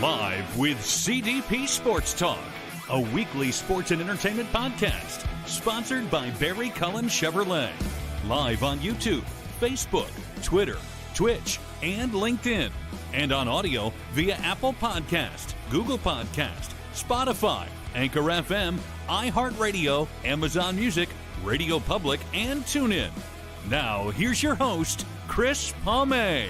Live with CDP Sports Talk, a weekly sports and entertainment podcast sponsored by Barry Cullen Chevrolet. Live on YouTube, Facebook, Twitter, Twitch, and LinkedIn. And on audio via Apple Podcast, Google Podcast, Spotify, Anchor FM, iHeartRadio, Amazon Music, Radio Public, and TuneIn. Now, here's your host, Chris Palme.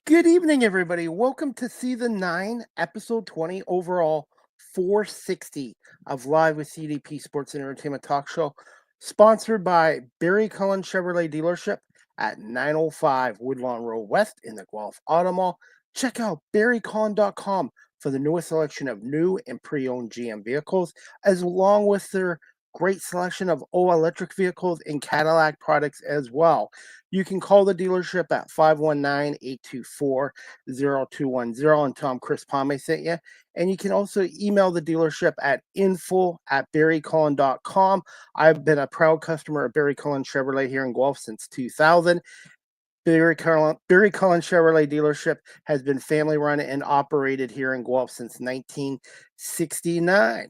Good evening, everybody. Welcome to Season 9, Episode 20, overall 460 of Live with CDP Sports and Entertainment Talk Show, sponsored by Barry Cullen Chevrolet Dealership at 905 Woodlawn Road West in the Guelph Auto Mall. Check out barrycullen.com for the newest selection of new and pre-owned GM vehicles, as along with their great selection of all-electric vehicles and Cadillac products as well. You can call the dealership at 519-824-0210 and tell them Chris Palme sent you. And you can also email the dealership at info@barrycullen.com. I've been a proud customer of Barry Cullen Chevrolet here in Guelph since 2000. Barry Cullen Chevrolet dealership has been family run and operated here in Guelph since 1969.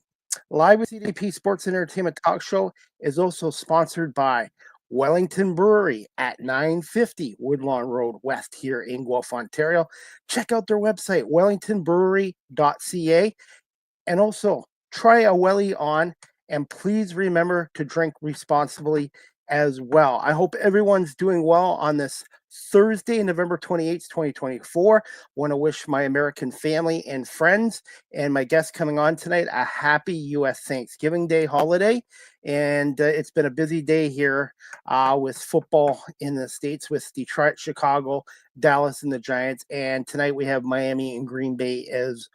Live with CDP Sports and Entertainment Talk Show is also sponsored by Wellington Brewery at 950 Woodlawn Road West here in Guelph, Ontario. Check out their website, wellingtonbrewery.ca, and also try a welly on, and please remember to drink responsibly as well. I hope everyone's doing well on this Thursday, November 28th, 2024. Want to wish my American family and friends and my guests coming on tonight a happy U.S. Thanksgiving Day holiday. And it's been a busy day here with football in the States with Detroit, Chicago, Dallas, and the Giants. And tonight we have Miami and Green Bay as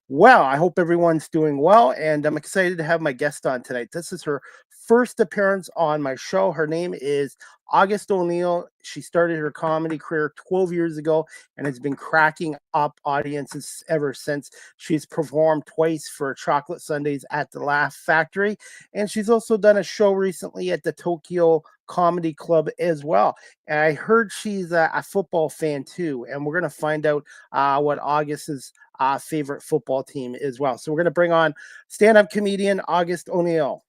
well. I hope everyone's doing well, and I'm excited to have my guest on tonight. This is her first appearance on my show. Her name is August O'Neill. She started her comedy career 12 years ago and has been cracking up audiences ever since. She's performed twice for Chocolate Sundays at the Laugh Factory, and she's also done a show recently at the Tokyo Comedy Club as well. And I heard she's a football fan too, and we're going to find out what August's favorite football team as well. So we're going to bring on stand-up comedian August O'Neill.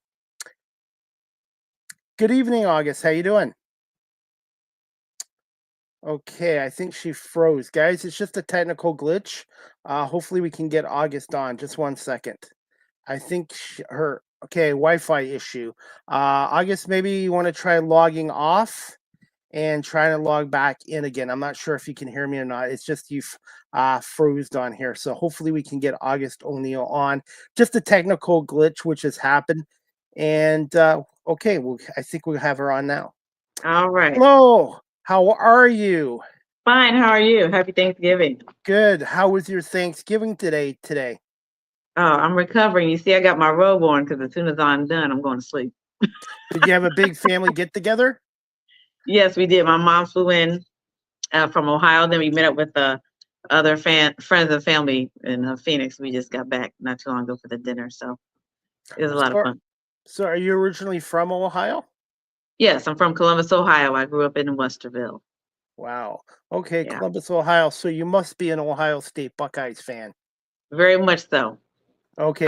Good evening, August. How you doing? Okay, I think she froze. Guys, it's just a technical glitch. Hopefully we can get August on. Just one second. I think Wi-Fi issue. August, maybe you want to try logging off and trying to log back in again. I'm not sure if you can hear me or not. It's just you froze on here. So hopefully we can get August O'Neill on. Just a technical glitch which has happened. And okay, well, I think we'll have her on now. All right. Hello. How are you? Fine. How are you? Happy Thanksgiving. Good. How was your Thanksgiving today? Oh, I'm recovering. You see, I got my robe on because as soon as I'm done, I'm going to sleep. Did you have a big family get together? Yes, we did. My mom flew in from Ohio. Then we met up with other friends and family in Phoenix. We just got back not too long ago for the dinner. So it was a lot of fun. So are you originally from Ohio? Yes, I'm from Columbus, Ohio. I grew up in Westerville. Wow. Okay, Yeah. Columbus, Ohio. So you must be an Ohio State Buckeyes fan. Very much so. Okay,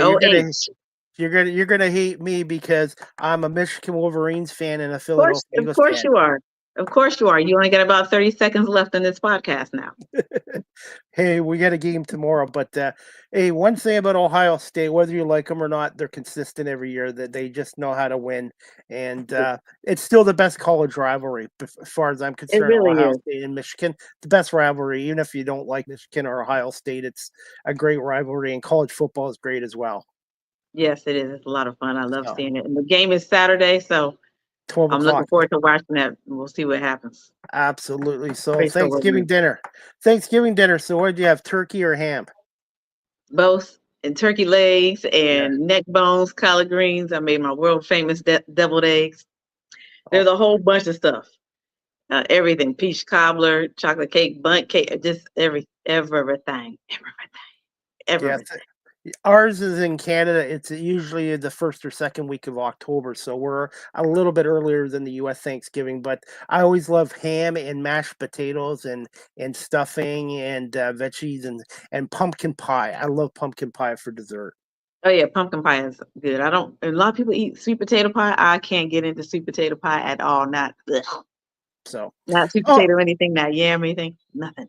you're gonna hate me because I'm a Michigan Wolverines fan and a Philadelphia Eagles fan. Of course you are. Of course you are. You only got about 30 seconds left in this podcast now. Hey, we got a game tomorrow, but hey, one thing about Ohio State, whether you like them or not, they're consistent every year. That they just know how to win, and it's still the best college rivalry as far as I'm concerned. It really Ohio is. State and Michigan, the best rivalry. Even if you don't like Michigan or Ohio State, it's a great rivalry, and college football is great as well. Yes, it is. It's a lot of fun. I love seeing it. And the game is Saturday, so 12 I'm looking forward to watching that. We'll see what happens. Absolutely. So Great Thanksgiving dinner. So what did you have, turkey or ham? Both, and turkey legs and neck bones, collard greens. I made my world famous deviled eggs. There's a whole bunch of stuff. Everything, peach cobbler, chocolate cake, bundt cake, just everything. Yeah, Ours is in Canada. It's usually the first or second week of October, so we're a little bit earlier than the U.S. Thanksgiving. But I always love ham and mashed potatoes and stuffing and veggies and pumpkin pie. I love pumpkin pie for dessert. Oh yeah, pumpkin pie is good. I don't. A lot of people eat sweet potato pie. I can't get into sweet potato pie at all. So, Not sweet oh, potato anything. Not yam anything. Nothing.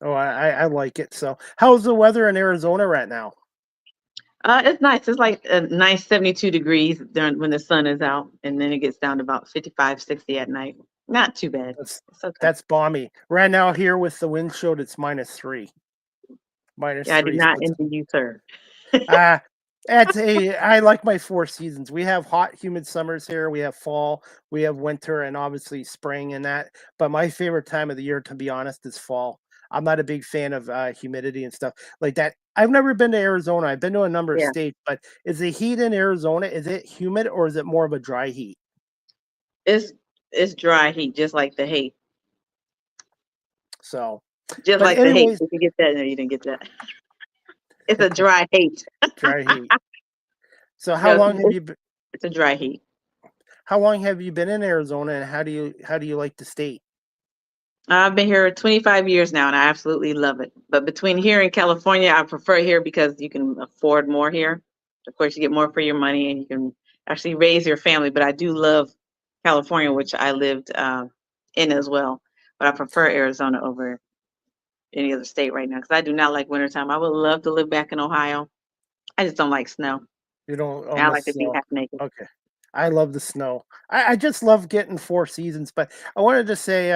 I like it. So, how's the weather in Arizona right now? It's nice. It's like a nice 72 degrees during when the sun is out, and then it gets down to about 55, 60 at night. Not too bad. That's It's okay. that's balmy. Right now here with the wind chill, it's -3. Minus Yeah, I do three. So not it's envy you, sir. uh I like my four seasons. We have hot, humid summers here. We have fall, we have winter, and obviously spring and that. But my favorite time of the year, to be honest, is fall. I'm not a big fan of humidity and stuff like that. I've never been to Arizona. I've been to a number of Yeah, states, but is the heat in Arizona, is it humid or is it more of a dry heat? it's it's dry heat, just like the hate, So, just but like the hate. anyways, Did you get that? No, you didn't get that. It's a dry hate. dry heat. So No, it's a dry heat. how long have you been in Arizona, and how do you like the state? I've been here 25 years now, and I absolutely love it. But between here and California, I prefer here because you can afford more here. Of course, you get more for your money, and you can actually raise your family. But I do love California, which I lived in as well. But I prefer Arizona over any other state right now because I do not like wintertime. I would love to live back in Ohio. I just don't like snow, You don't and I own the like to be snow. half naked. Okay. I love the snow. I just love getting four seasons. But I wanted to say,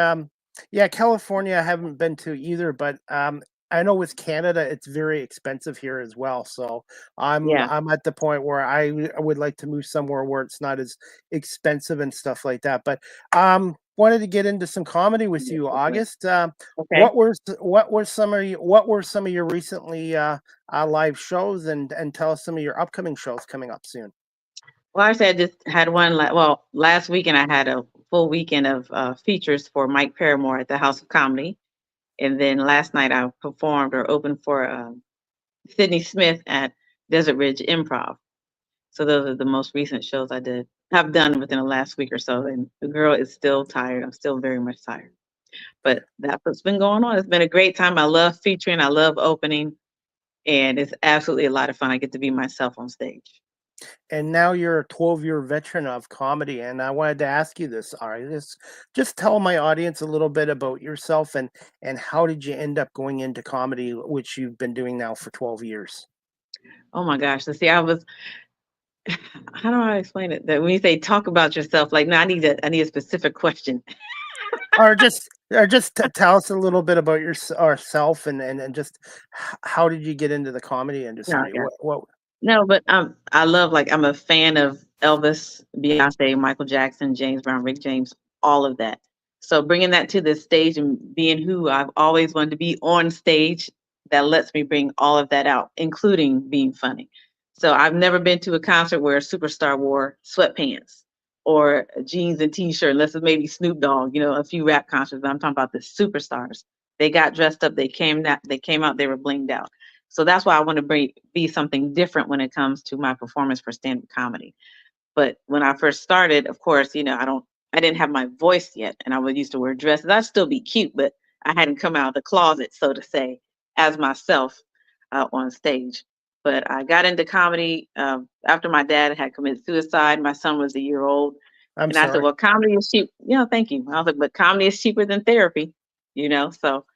yeah, California I haven't been to either, but I know with Canada it's very expensive here as well. So Yeah. I'm at the point where I would like to move somewhere where it's not as expensive and stuff like that. But wanted to get into some comedy with Yeah, you, go for it. August. Okay. What were some of your recently live shows, and tell us some of your upcoming shows coming up soon. Well, actually, I just had one. Well, last weekend I had a full weekend of features for Mike Paramore at the House of Comedy, and then last night I performed or opened for Sydney Smith at Desert Ridge Improv. So those are the most recent shows I did have done within the last week or so. And the girl is still tired. I'm still very much tired. But that's what's been going on. It's been a great time. I love featuring. I love opening, and it's absolutely a lot of fun. I get to be myself on stage. And now you're a 12-year veteran of comedy, and I wanted to ask you this. All right, just tell my audience a little bit about yourself, and how did you end up going into comedy, which you've been doing now for 12 years? Oh my gosh. So see, I was how do I explain it? That when you say talk about yourself, like no, I need a specific question. Tell us a little bit about yourself, and just how did you get into the comedy No, industry? yeah. What No, but I love like I'm a fan of Elvis, Beyonce, Michael Jackson, James Brown, Rick James, all of that. So bringing that to the stage and being who I've always wanted to be on stage, that lets me bring all of that out, including being funny. So I've never been to a concert where a superstar wore sweatpants or jeans and t-shirt, unless it's maybe Snoop Dogg, a few rap concerts. But I'm talking about the superstars. They got dressed up, they came out, they were blinged out. So that's why I want to be something different when it comes to my performance for stand-up comedy. But when I first started, of course, I didn't have my voice yet, and I would used to wear dresses. I'd still be cute, but I hadn't come out of the closet, so to say, as myself on stage. But I got into comedy after my dad had committed suicide. My son was a year old, I'm and I said, sorry. "Well, comedy is cheap." Thank you. I was like, "But comedy is cheaper than therapy," So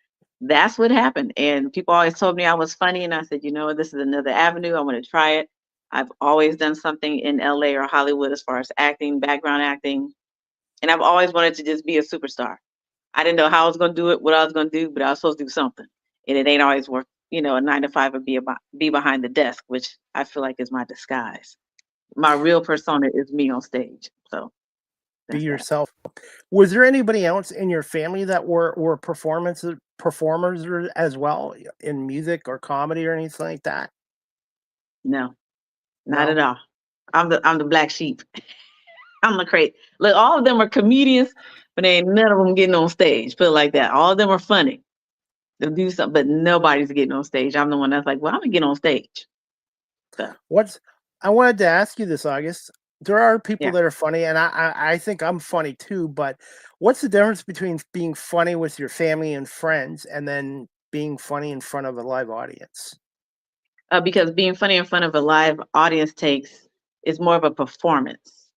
that's what happened. And people always told me I was funny, and I said, this is another avenue. I want to try it. I've always done something in LA or Hollywood as far as acting, background acting, and I've always wanted to just be a superstar. I didn't know how I was going to do it, what I was going to do, but I was supposed to do something. And it ain't always work, a 9 to 5 or be behind the desk, which I feel like is my disguise. My real persona is me on stage. So Be that's that. yourself. Was there anybody else in your family that were performers as well in music or comedy or anything like that? No, not No? at all. I'm the black sheep. I'm the crazy. Look, all of them are comedians, but ain't none of them getting on stage. Put it like that. All of them are funny. They'll do something, but nobody's getting on stage. I'm the one that's like, well, I'm gonna get on stage. So, I wanted to ask you this, August. There are people yeah. that are funny, and I think I'm funny too. But what's the difference between being funny with your family and friends and then being funny in front of a live audience? Because being funny in front of a live audience is more of a performance.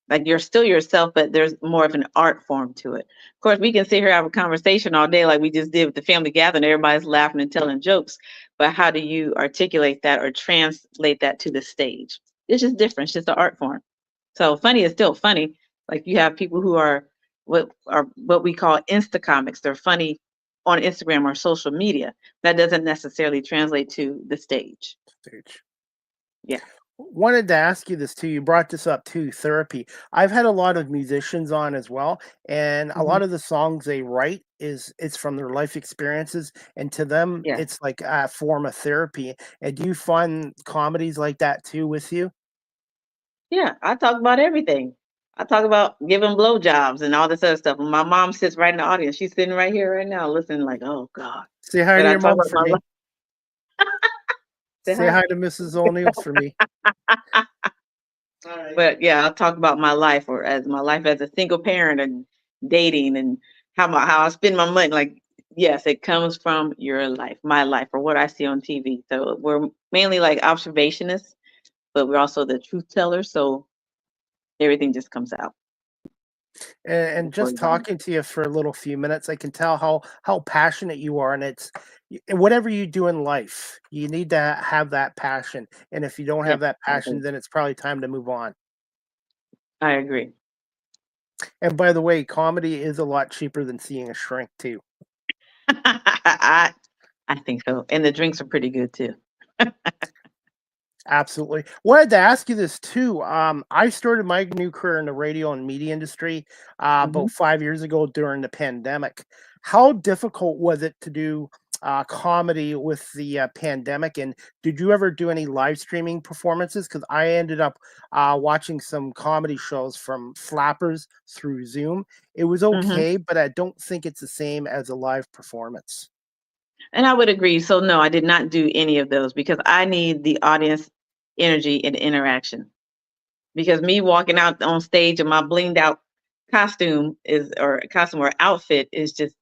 Like you're still yourself, but there's more of an art form to it. Of course, we can sit here and have a conversation all day, like we just did with the family gathering. Everybody's laughing and telling jokes, but how do you articulate that or translate that to the stage? It's just different. It's just an art form. So funny is still funny. Like you have people who are what we call Insta comics. They're funny on Instagram or social media. That doesn't necessarily translate to the stage. Stage. Yeah. Wanted to ask you this too. You brought this up too, therapy. I've had a lot of musicians on as well, and a Hmm. lot of the songs they write it's from their life experiences, and to them, Yeah. it's like a form of therapy. And do you find comedies like that too with you? Yeah. I talk about everything. I talk about giving blowjobs and all this other stuff. And my mom sits right in the audience. She's sitting right here right now, listening like, oh God. Say hi But to I your talk mom about for my me. life. Say Say hi. hi to Mrs. O'Neill for me. But yeah, I'll talk about my life or as my life as a single parent and dating and how I spend my money. Like, yes, it comes from your life, my life, or what I see on TV. So we're mainly like observationists, but we're also the truth tellers. So everything just comes out And before just you know talking to you for a little few minutes, I can tell how passionate you are, and whatever you do in life, you need to have that passion. And if you don't it. have that Yeah, passion, then it's probably time to move on. I agree. And by the way, comedy is a lot cheaper than seeing a shrink too. I I think so. And the drinks are pretty good too. Absolutely. Wanted to ask you this too. I started my new career in the radio and media industry Hmm. about 5 years ago during the pandemic. How difficult was it to do comedy with the pandemic? And did you ever do any live streaming performances? Because I ended up watching some comedy shows from Flappers through Zoom. It was Hmm. okay, but I don't think it's the same as a live performance. And I would agree. So no, I did not do any of those because I need the audience energy and interaction. Because me walking out on stage in my blinged out costume or outfit is just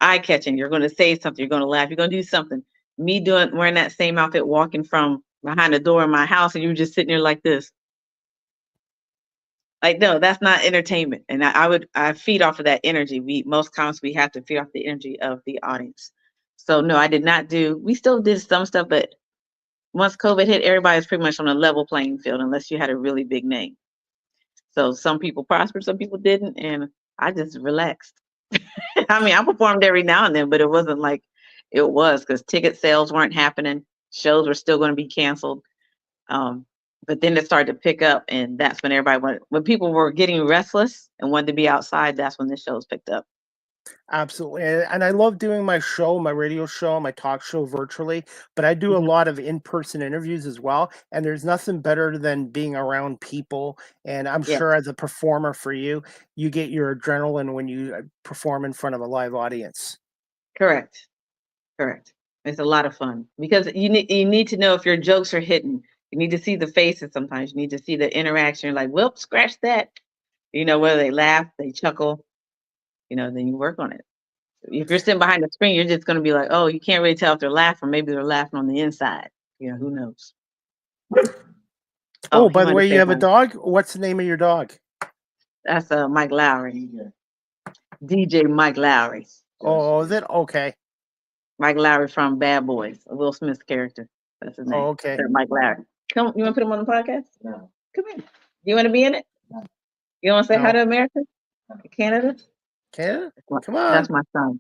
eye catching. You're going to say something, you're going to laugh, you're going to do something. Me doing wearing that same outfit, walking from behind the door in my house, and you just sitting there like this. Like, no, that's not entertainment. And I feed off of that energy. Most comics we have to feed off the energy of the audience. So no, I did not do. We still did some stuff, but once COVID hit, everybody's pretty much on a level playing field unless you had a really big name. So some people prospered, some people didn't, and I just relaxed. I mean, I performed every now and then, but it wasn't like it was because ticket sales weren't happening. Shows were still going to be canceled. Um, but then it started to pick up, and that's when when people were getting restless and wanted to be outside, that's when the shows picked up. Absolutely. And I love doing my show, my radio show, my talk show virtually, but I do a Mhm. lot of in-person interviews as well. And there's nothing better than being around people. And I'm Yeah, sure as a performer for you, you get your adrenaline when you perform in front of a live audience. correct, correct. It's a lot of fun because you need to know if your jokes are hitting. You need to see the faces sometimes. You need to see the interaction. You're like, whoop, scratch that. Whether they laugh, they chuckle, then you work on it. If you're sitting behind the screen, you're just gonna be like, "Oh, you can't really tell if they're laughing. Maybe they're laughing on the inside." Who knows? Oh, Oh, he by the wanted to way, you say have a hi. dog? What's the name of your dog? That's Mike Lowry, DJ Mike Lowry. Oh, is it? Okay. Mike Lowry from Bad Boys, a Will Smith character. That's his Oh, name. okay. Mike Lowry. Come, you want to put him on the podcast? No. Come in. You want to be in it? No. You want to say hi No. to America? Canada? Canada? That's my, Come on. that's my son.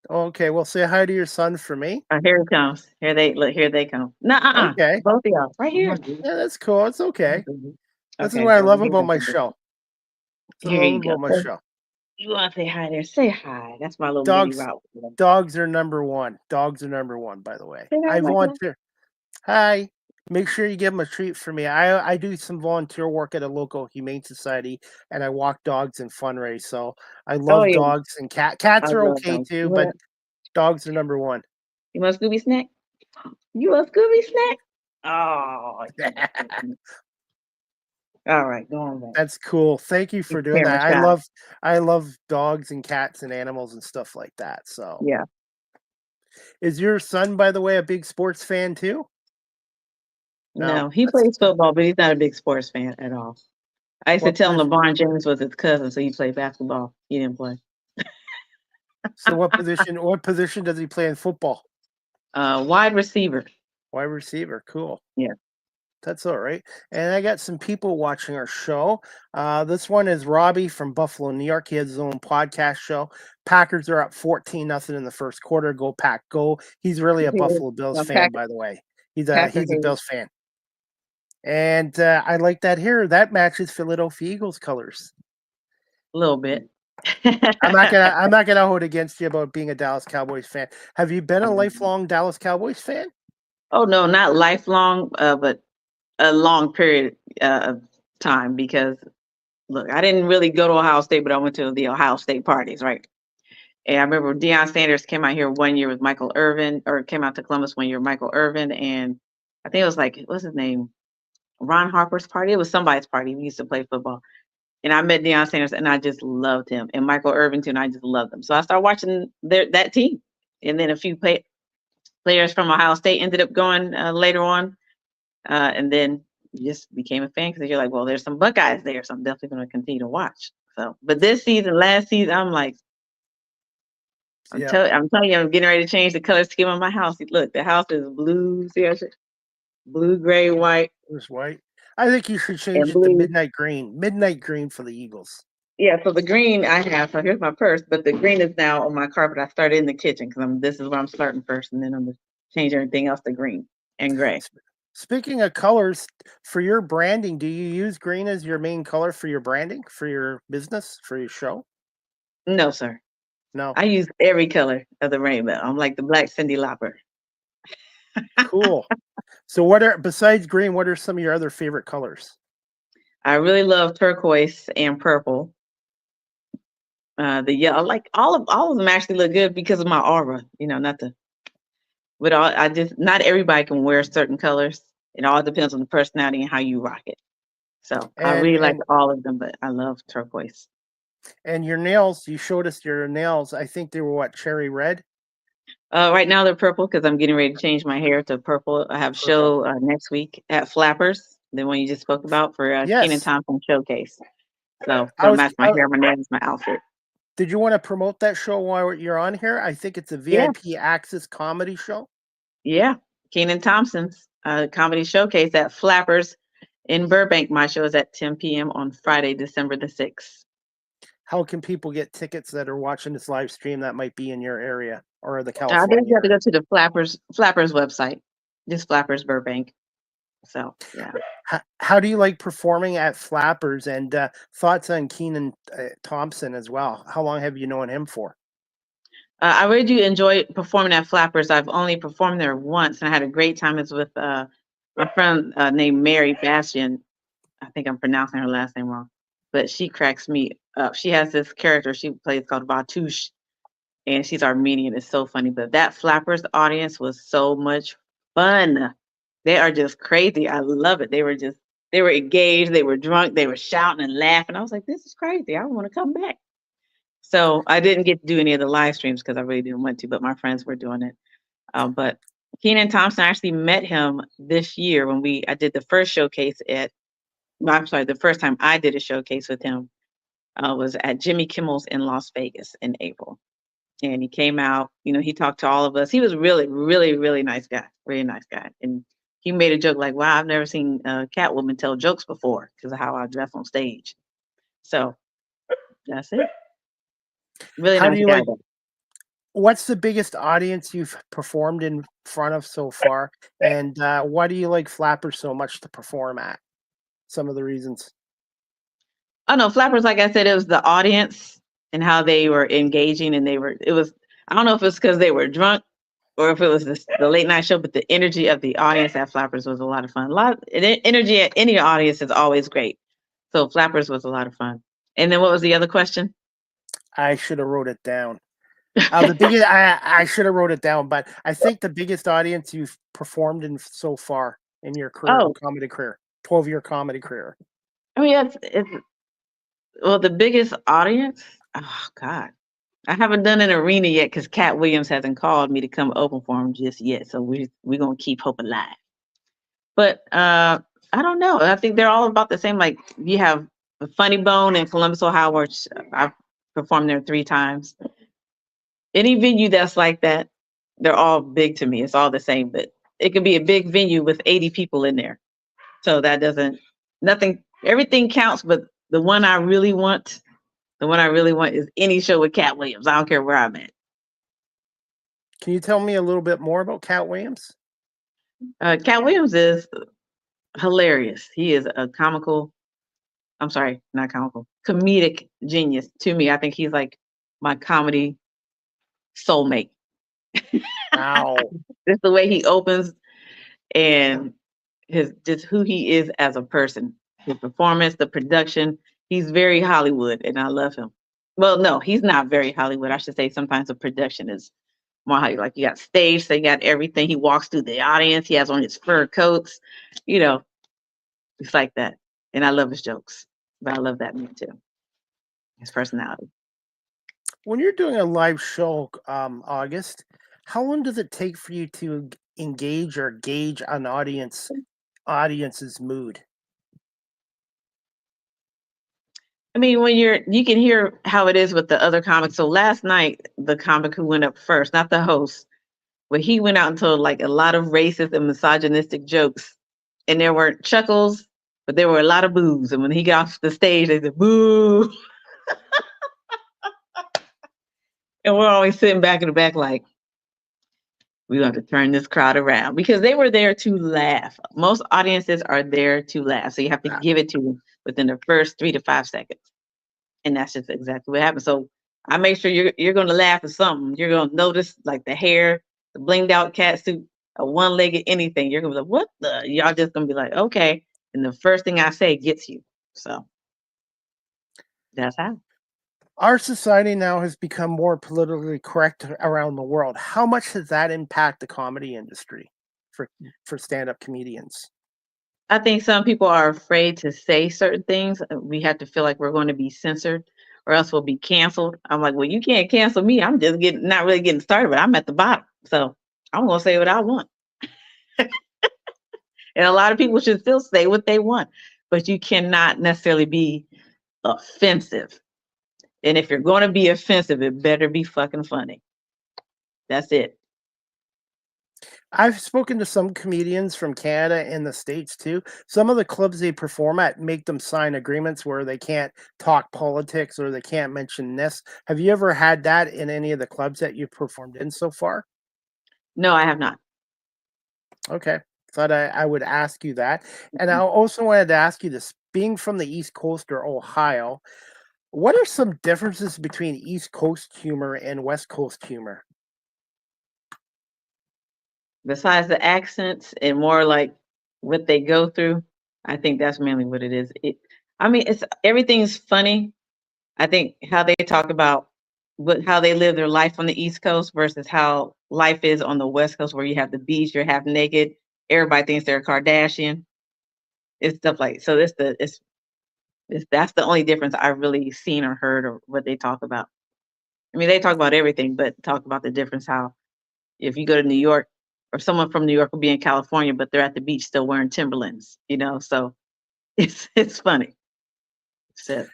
Okay, well, say hi to your son for me. Oh, here he comes. Here they look. Here they come. No, Okay. both of y'all right here. Yeah, that's cool. It's okay. This is Okay, what I so love here about they my come. show. This is what I Here love you go. about my show. You want to say hi there? Say hi. That's my little mini Dogs route. dogs are number one. Dogs are number one, by the way. Say hi, I Michael. volunteer. Hi. Make sure you give them a treat for me. I do some volunteer work at a local humane society, and I walk dogs and fundraise. So I Oh love yeah, dogs and I cats are love okay those. too, but dogs are number one. You want Scooby snack? You want Scooby snack? Oh, all right, go on back. That's cool. Thank you for doing that. I love dogs and cats and animals and stuff like that. So, Yeah. is your son, by the way, a big sports fan too? No, he plays football, but he's not a big sports fan at all. I used to What tell him position, LeBron James was his cousin, so he played basketball. He didn't play. so what position does he play in football? Wide receiver. Wide receiver. Cool. Yeah. That's all right. And I got some people watching our show. This one is Robbie from Buffalo, New York. He has his own podcast show. Packers are up 14-0 in the first quarter. Go Pack, go. He's really a Buffalo Bills fan, by the way. He's a Bills fan. And I like that here. That matches Philadelphia Eagles colors. A little bit. I'm not gonna hold against you about being a Dallas Cowboys fan. Have you been a lifelong Dallas Cowboys fan? Oh no, not lifelong, but a long period of time, because look, I didn't really go to Ohio State, but I went to the Ohio State parties, right? And I remember Deion Sanders came out here one year with Michael Irvin, or came out to Columbus one year with Michael Irvin, and I think it was like, what's his name? Ron Harper's party. It was somebody's party. We used to play football. And I met Deion Sanders and I just loved him. And Michael Irvin too, and I just loved them. So I started watching that team. And then a few players from Ohio State ended up going later on. And then you just became a fan because you're like, well, there's some Buckeyes there, so I'm definitely going to continue to watch. So, but this season, last season, I'm like, I'm telling you, I'm getting ready to change the color scheme on my house. Look, the house is blue. See, blue, gray, white. It's white. I think you should change it to midnight green. Midnight green for the Eagles. Yeah, so the green I have, so here's my purse, but the green is now on my carpet. I started in the kitchen because this is where I'm starting first, and then I'm going to change everything else to green and gray. Speaking of colors, for your branding, do you use green as your main color for your branding, for your business, for your show? No, sir. No. I use every color of the rainbow. I'm like the Black Cyndi Lauper. Cool. So besides green, what are some of your other favorite colors? I really love turquoise and purple. The yellow, like all of them actually look good because of my aura, not everybody can wear certain colors. It all depends on the personality and how you rock it. So I really like all of them, but I love turquoise. And your nails, you showed us your nails. I think they were what, cherry red? Right now they're purple because I'm getting ready to change my hair to purple. I have a show next week at Flappers, the one you just spoke about, for Keenan Thompson showcase. So I'll match my hair, my nails, my outfit. Did you want to promote that show while you're on here? I think it's a VIP Access comedy show. Yeah, Keenan Thompson's comedy showcase at Flappers in Burbank. My show is at 10 p.m. on Friday, December the 6th. How can people get tickets that are watching this live stream that might be in your area or the California? I think you have to go to the Flappers website, just Flappers Burbank. So yeah. How do you like performing at Flappers, and thoughts on Keenan Thompson as well? How long have you known him for? I really do enjoy performing at Flappers. I've only performed there once, and I had a great time. It's with my friend named Mary Bastian. I think I'm pronouncing her last name wrong, but she cracks me up. She has this character she plays called Batouche, and she's Armenian. It's so funny. But that Flappers audience was so much fun. They are just crazy. I love it. They were engaged. They were drunk. They were shouting and laughing. I was like, this is crazy. I want to come back. So I didn't get to do any of the live streams because I really didn't want to, but my friends were doing it. But Keenan Thompson, I actually met him this year when I did the first showcase the first time I did a showcase with him was at Jimmy Kimmel's in Las Vegas in April. And he came out, he talked to all of us. He was really, really, really nice guy, really nice guy. And he made a joke like, wow, I've never seen Catwoman tell jokes before because of how I dress on stage. So that's it. Really nice guy. What's the biggest audience you've performed in front of so far? And why do you like Flappers so much to perform at? Some of the reasons. Oh no, Flappers, like I said, it was the audience and how they were engaging, and I don't know if it's because they were drunk or if it was the late night show, but the energy of the audience at Flappers was a lot of fun. Energy at any audience is always great. So Flappers was a lot of fun. And then what was the other question? I should have wrote it down. I should have wrote it down, but I think the biggest audience you've performed in so far. in your career, comedy career, 12-year comedy career? I mean, it's well, the biggest audience. Oh God, I haven't done an arena yet because Cat Williams hasn't called me to come open for him just yet. So we're gonna keep hope alive. But I don't know. I think they're all about the same. Like you have the Funny Bone in Columbus, Ohio, which I've performed there 3 times. Any venue that's like that, they're all big to me. It's all the same, but it could be a big venue with 80 people in there. So that doesn't nothing. Everything counts, but the one I really want is any show with Cat Williams. I don't care where I'm at. Can you tell me a little bit more about Cat Williams? Cat Williams is hilarious. He is a comedic genius to me. I think he's like my comedy soulmate. Wow. Just the way he opens and just who he is as a person. His performance, the production. He's very Hollywood, and I love him. Well, no, he's not very Hollywood. I should say sometimes the production is more Hollywood. Like you got stage, so you got everything. He walks through the audience. He has on his fur coats. It's like that. And I love his jokes, but I love that man too. His personality. When you're doing a live show, August, how long does it take for you to engage or gauge an audience's mood? I mean, when you can hear how it is with the other comics. So last night, the comic who went up first, not the host, but he went out and told like a lot of racist and misogynistic jokes. And there were chuckles, but there were a lot of boos. And when he got off the stage, they said, boo. And we're always sitting back in the back like, we have to turn this crowd around because they were there to laugh. Most audiences are there to laugh. So you have to give it to them within the first 3 to 5 seconds. And that's just exactly what happened. So I make sure you're going to laugh at something. You're going to notice like the hair, the blinged out cat suit, a one-legged anything. You're going to be like, what the? Y'all just going to be like, okay. And the first thing I say gets you. So that's how. Our society now has become more politically correct around the world. How much does that impact the comedy industry for stand-up comedians? I think some people are afraid to say certain things. We have to feel like we're going to be censored or else we'll be canceled. I'm like, well, you can't cancel me. I'm just not really getting started, but I'm at the bottom. So I'm going to say what I want. And a lot of people should still say what they want, but you cannot necessarily be offensive. And if you're going to be offensive, it better be fucking funny. That's it. I've spoken to some comedians from Canada and the States too. Some of the clubs they perform at make them sign agreements where they can't talk politics or they can't mention this. Have you ever had that in any of the clubs that you've performed in so far? No, I have not. Okay. Thought I would ask you that. And I also wanted to ask you this, being from the East Coast or Ohio, what are some differences between East Coast humor and West Coast humor? Besides the accents and more like what they go through, I think that's mainly what it is. It's everything's funny. I think how they talk about how they live their life on the East Coast versus how life is on the West Coast, where you have the beach, you're half naked, everybody thinks they're a Kardashian. It's stuff like so. That's the only difference I've really seen or heard or what they talk about. I mean, they talk about everything, but talk about the difference. How if you go to New York, or someone from New York will be in California, but they're at the beach still wearing Timberlands. So it's funny. So,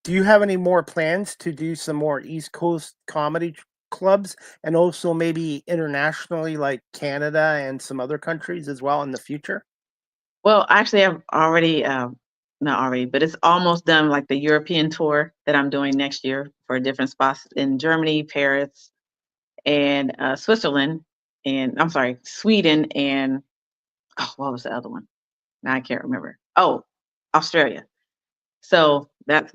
do you have any more plans to do some more East Coast comedy clubs and also maybe internationally like Canada and some other countries as well in the future? Well, actually, I've already, not already, but it's almost done like the European tour that I'm doing next year for different spots in Germany, Paris, and Switzerland, and I'm sorry, Sweden, and what was the other one? Now I can't remember. Oh, Australia. So that's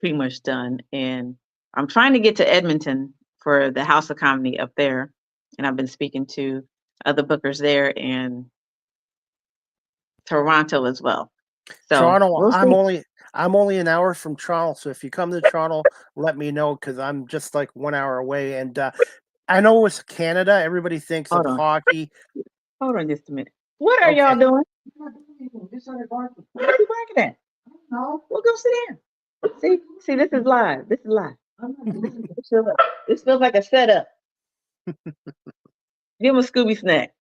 pretty much done. And I'm trying to get to Edmonton for the House of Comedy up there. And I've been speaking to other bookers there and Toronto as well. So Toronto, we'll I'm only an hour from Toronto. So if you come to Toronto, let me know because I'm just like 1 hour away. And I know it's Canada. Everybody thinks of hockey. Hold on just a minute. What are y'all Okay. doing? Where are you barking at? No. Well, go sit down. See, this is live. This is live. This feels like a setup. Give him a Scooby snack.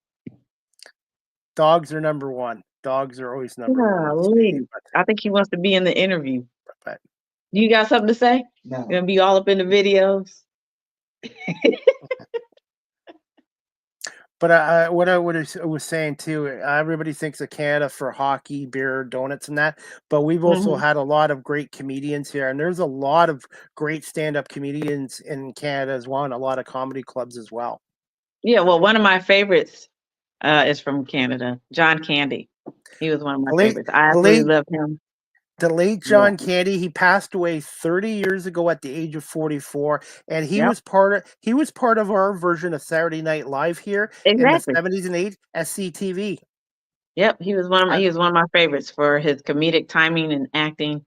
Dogs are number one. Dogs are always number one with me. Golly. I think he wants to be in the interview. But You got something to say? No. You're gonna be all up in the videos. But what I was saying too, everybody thinks of Canada for hockey, beer, donuts, and that. But we've also had a lot of great comedians here, and there's a lot of great stand-up comedians in Canada as well, and a lot of comedy clubs as well. Yeah, well, one of my favorites is from Canada, John Candy. He was one of my favorites. I absolutely love him. The late John Candy, he passed away 30 years ago at the age of 44, and he was part of our version of Saturday Night Live here in the 70s and 80s at CTV. Yep, he was one of my favorites for his comedic timing and acting.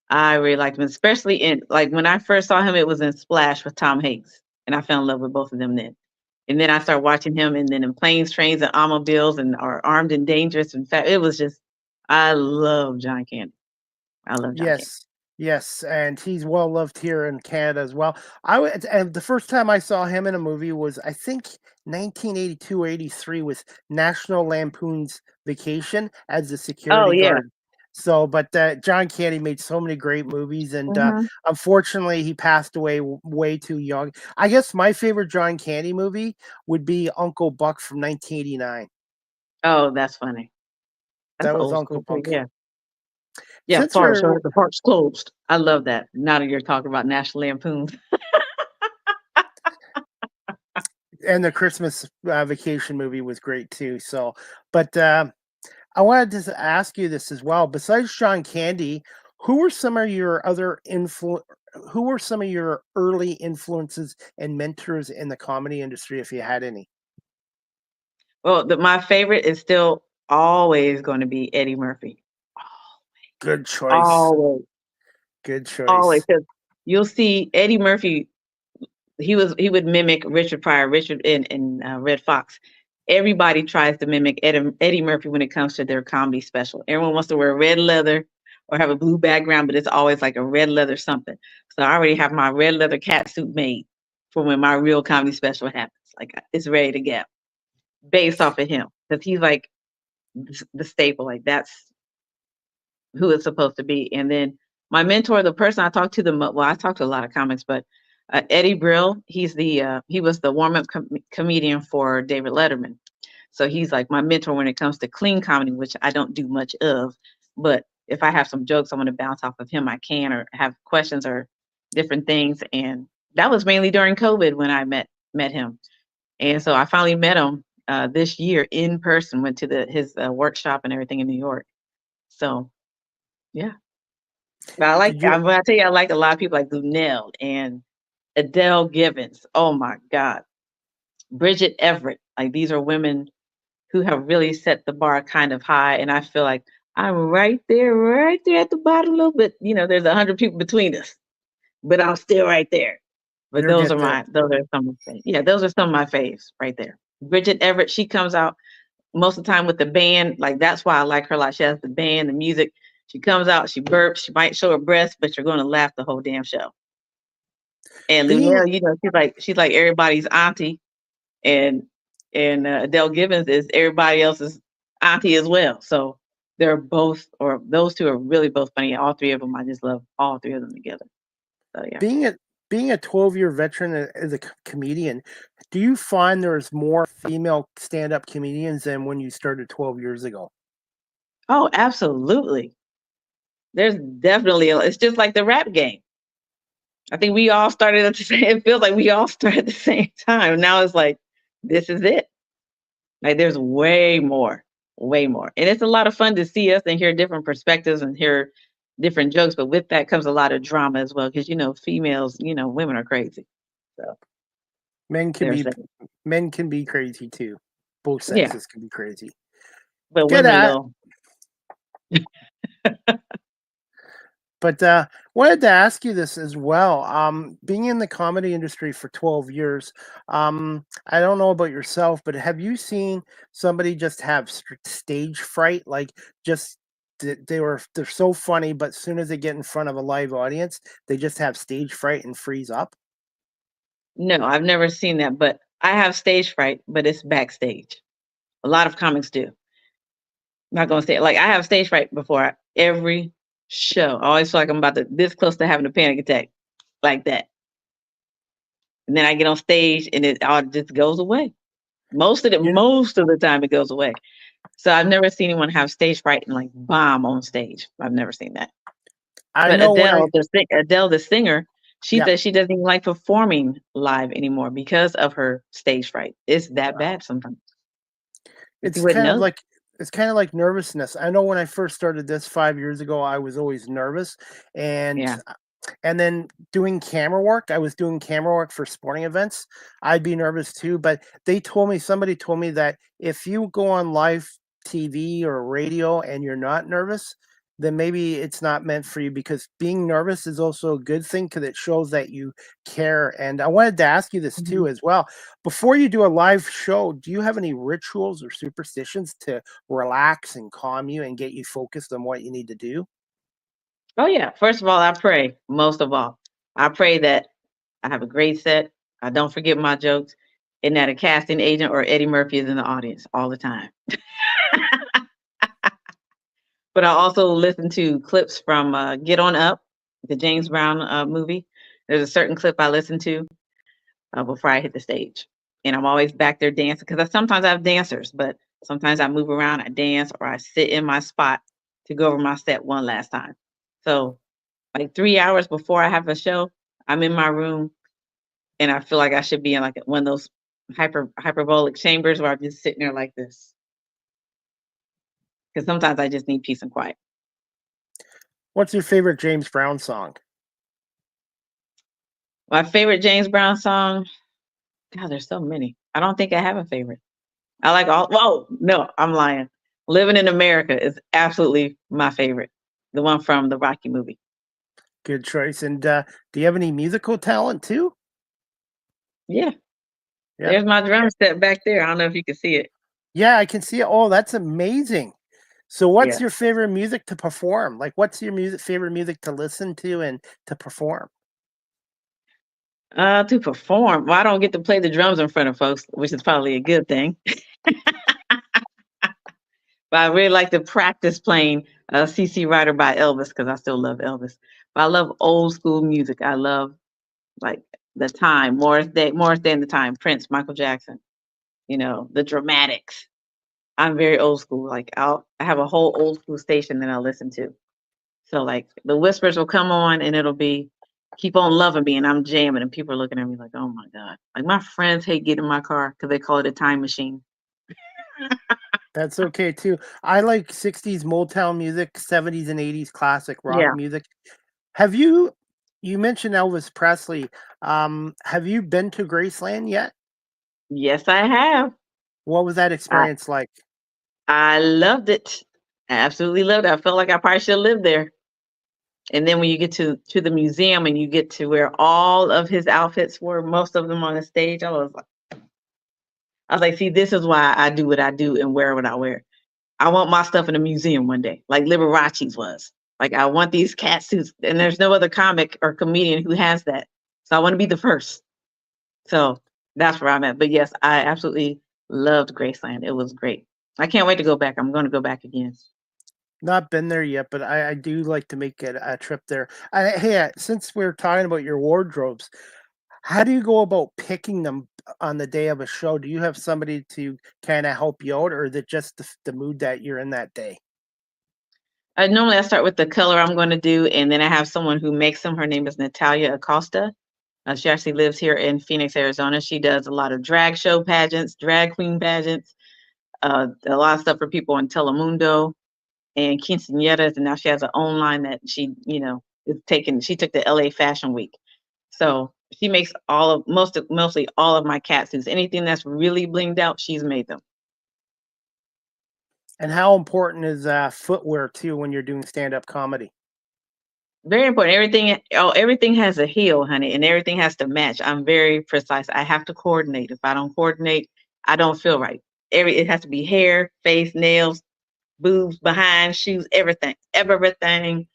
I really liked him, especially in like when I first saw him, it was in Splash with Tom Hanks, and I fell in love with both of them then. And then I started watching him, and then in Planes, Trains, and Automobiles, and Armed and Dangerous. In fact, it was just I love John Candy. I love John Candy. Yes, and he's well loved here in Canada as well. And the first time I saw him in a movie was I think 1982 or 83 with National Lampoon's Vacation as the security guard. So, but John Candy made so many great movies, and unfortunately, he passed away way too young. I guess my favorite John Candy movie would be Uncle Buck from 1989. Oh, that's funny. That was Uncle Buck. Yeah, the park's closed. I love that. Now that you're talking about National Lampoon. And the Christmas Vacation movie was great too. So, but I wanted to ask you this as well. Besides John Candy, who were some of your early influences and mentors in the comedy industry, if you had any? Well, my favorite is still always going to be Eddie Murphy. Good choice. Always. Good choice. Always. Because you'll see Eddie Murphy, he would mimic Richard Pryor, in Red Fox. Everybody tries to mimic Eddie Murphy when it comes to their comedy special. Everyone wants to wear red leather or have a blue background, but it's always like a red leather something. So I already have my red leather cat suit made for when my real comedy special happens. Like it's ready to go, based off of him, because he's like the staple. Like that's who it's supposed to be. And then my mentor, the person I talked to I talked to a lot of comics, but Eddie Brill, he was the warm-up comedian for David Letterman. So he's like my mentor when it comes to clean comedy, which I don't do much of. But if I have some jokes I want to bounce off of him, I can, or have questions or different things. And that was mainly during COVID when I met him. And so I finally met him this year in person, went to his workshop and everything in New York. So, yeah. But I tell you, I like a lot of people like Lunel and Adele Givens. Oh my God. Bridget Everett. Like these are women who have really set the bar kind of high. And I feel like I'm right there at the bottom a little bit. You know, there's 100 people between us, but I'm still right there. But those are some of my faves right there. Bridget Everett, she comes out most of the time with the band. Like that's why I like her a lot. She has the band, the music. She comes out, she burps, she might show her breasts, but you're going to laugh the whole damn show. And Lunel, you know, she's like everybody's auntie, and Adele Givens is everybody else's auntie as well. So those two are really both funny. All three of them, I just love all three of them together. So yeah. Being a 12-year veteran as a comedian, do you find there's more female stand-up comedians than when you started 12 years ago? Oh, absolutely. There's definitely it's just like the rap game. I think we all started at the same. It feels like we all started at the same time. Now it's like this is it. Like there's way more, and it's a lot of fun to see us and hear different perspectives and hear different jokes. But with that comes a lot of drama as well, because females, women are crazy. So men can be crazy too. Both sexes can be crazy. But women though. But wanted to ask you this as well. Being in the comedy industry for 12 years, I don't know about yourself, but have you seen somebody just have stage fright? Like just they're so funny, but as soon as they get in front of a live audience, they just have stage fright and freeze up. No, I've never seen that, but I have stage fright, but it's backstage. A lot of comics do. I'm not gonna say it. Like I have stage fright before every show. I always feel like I'm about to this close to having a panic attack, like that. And then I get on stage and it all just goes away. You know, Most of the time it goes away. So I've never seen anyone have stage fright and like bomb on stage. I've never seen that. I But know when I Adele, the singer, she yeah. says she doesn't even like performing live anymore because of her stage fright. It's that Wow. bad sometimes. You It's wouldn't kind of know. like it's kind of like nervousness. I know when I first started this 5 years ago, I was always nervous, and Yeah. and then doing camera work. I was doing camera work for sporting events. I'd be nervous too, but somebody told me that if you go on live TV or radio and you're not nervous, then maybe it's not meant for you because being nervous is also a good thing because it shows that you care. And I wanted to ask you this Mhm. too as well. Before you do a live show, do you have any rituals or superstitions to relax and calm you and get you focused on what you need to do? Oh yeah. First of all, I pray. Most of all, I pray that I have a great set. I don't forget my jokes, and that a casting agent or Eddie Murphy is in the audience all the time. But I also listen to clips from Get On Up, the James Brown movie. There's a certain clip I listen to before I hit the stage, and I'm always back there dancing because sometimes I have dancers, but sometimes I move around, I dance, or I sit in my spot to go over my set one last time. So like 3 hours before I have a show, I'm in my room and I feel like I should be in like one of those hyperbolic chambers where I'm just sitting there like this. Because sometimes I just need peace and quiet. What's your favorite James Brown song? My favorite James Brown song, God, there's so many. I don't think I have a favorite. I like all. Whoa, no, I'm lying. Living in America is absolutely my favorite. The one from the Rocky movie. Good choice. And do you have any musical talent too? Yeah, Yeah. there's my drum set back there. I don't know if you can see it. Yeah, I can see it. Oh, that's amazing. So what's Yeah. your favorite music to perform? Like what's your favorite music to listen to and to perform? To perform. Well, I don't get to play the drums in front of folks, which is probably a good thing. But I really like to practice playing CC Rider by Elvis because I still love Elvis. But I love old school music. I love like the time, Morris Day and the Time, Prince, Michael Jackson, the dramatics. I'm very old school. Like I have a whole old school station that I listen to. So like the whispers will come on and it'll be keep on loving me and I'm jamming and people are looking at me like, oh my God. Like my friends hate getting in my car because they call it a time machine. That's okay too. I like 60s Motown music, 70s and 80s classic rock Yeah. music. Have you mentioned Elvis Presley. Have you been to Graceland yet? Yes, I have. What was that I, experience like? I loved it. I absolutely loved it. I felt like I probably should have lived there. And then when you get to the museum and you get to where all of his outfits were, most of them on the stage, I was like, see, this is why I do what I do and wear what I wear. I want my stuff in a museum one day, like Liberace's was. Like I want these cat suits, and there's no other comic or comedian who has that. So I want to be the first. So that's where I'm at. But yes, I absolutely loved Graceland. It was great. I can't wait to go back. I'm going to go back again. Not been there yet, but I do like to make a trip there. Hey, since we're talking about your wardrobes, how do you go about picking them on the day of a show? Do you have somebody to kind of help you out, or is it just the mood that you're in that day? Normally I start with the color I'm going to do, and then I have someone who makes them. Her name is Natalia Acosta. She actually lives here in Phoenix, Arizona. She does a lot of drag show pageants, drag queen pageants, a lot of stuff for people on Telemundo and quinceañeras, and now she has her own line that is taking. She took the LA Fashion Week, so she makes mostly all of my cat suits. Anything that's really blinged out, she's made them. And how important is footwear too when you're doing stand-up comedy? Very important. Everything has a heel, honey, and everything has to match. I'm very precise. I have to coordinate. If I don't coordinate, I don't feel right. It has to be hair, face, nails, boobs, behind, shoes, everything, everything,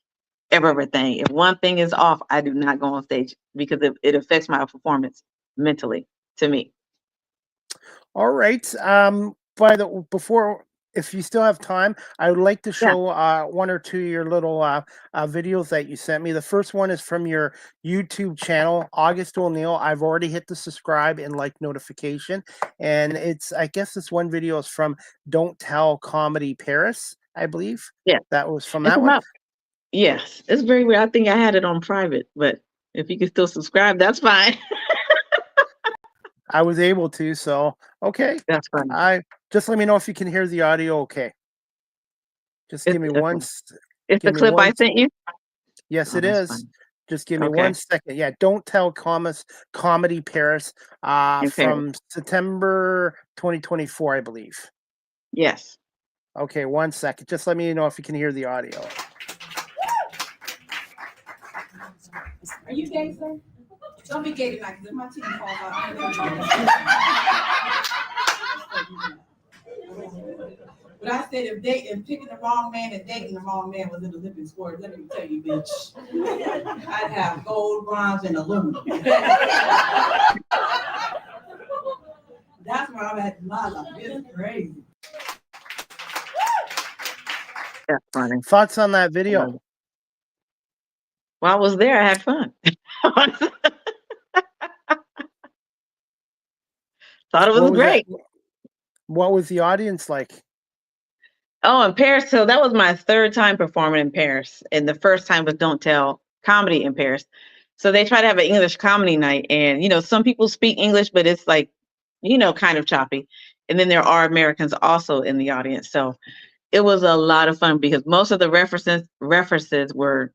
everything. If one thing is off, I do not go on stage because it affects my performance mentally. To me, All right. Before, if you still have time, I would like to yeah, show one or two of your little videos that you sent me. The first one is from your YouTube channel, August O'Neill. I've already hit the subscribe and like notification, and I guess this one video is from Don't Tell Comedy Paris, I believe. yeah. That was from It's that one. about yes. It's very weird. I think I had it on private, but if you can still subscribe, that's fine. I was able to, so okay. That's funny. I just let me know if you can hear the audio. Okay. Just give me one. Okay. It's the Give me clip one. I sent you. Yes, Oh, it that's is. funny. Just give me Okay. 1 second. Yeah, Don't Tell Comedy Paris In Paris. from September 2024, I believe. Yes. Okay, 1 second. Just let me know if you can hear the audio. Are you gay, sir? Don't be gay tonight, because my teeth fall out. But I said if picking the wrong man and dating the wrong man was an Olympic sport, let me tell you, bitch, I'd have gold, bronze, and aluminum. That's where I'm at in my life. It's crazy. That's funny. Thoughts on that video? While I was there, I had fun. Thought it was great. What was the audience like? Oh, in Paris. So that was my third time performing in Paris. And the first time was Don't Tell Comedy in Paris. So they try to have an English comedy night. And, some people speak English, but it's like, kind of choppy. And then there are Americans also in the audience. So it was a lot of fun because most of the references were,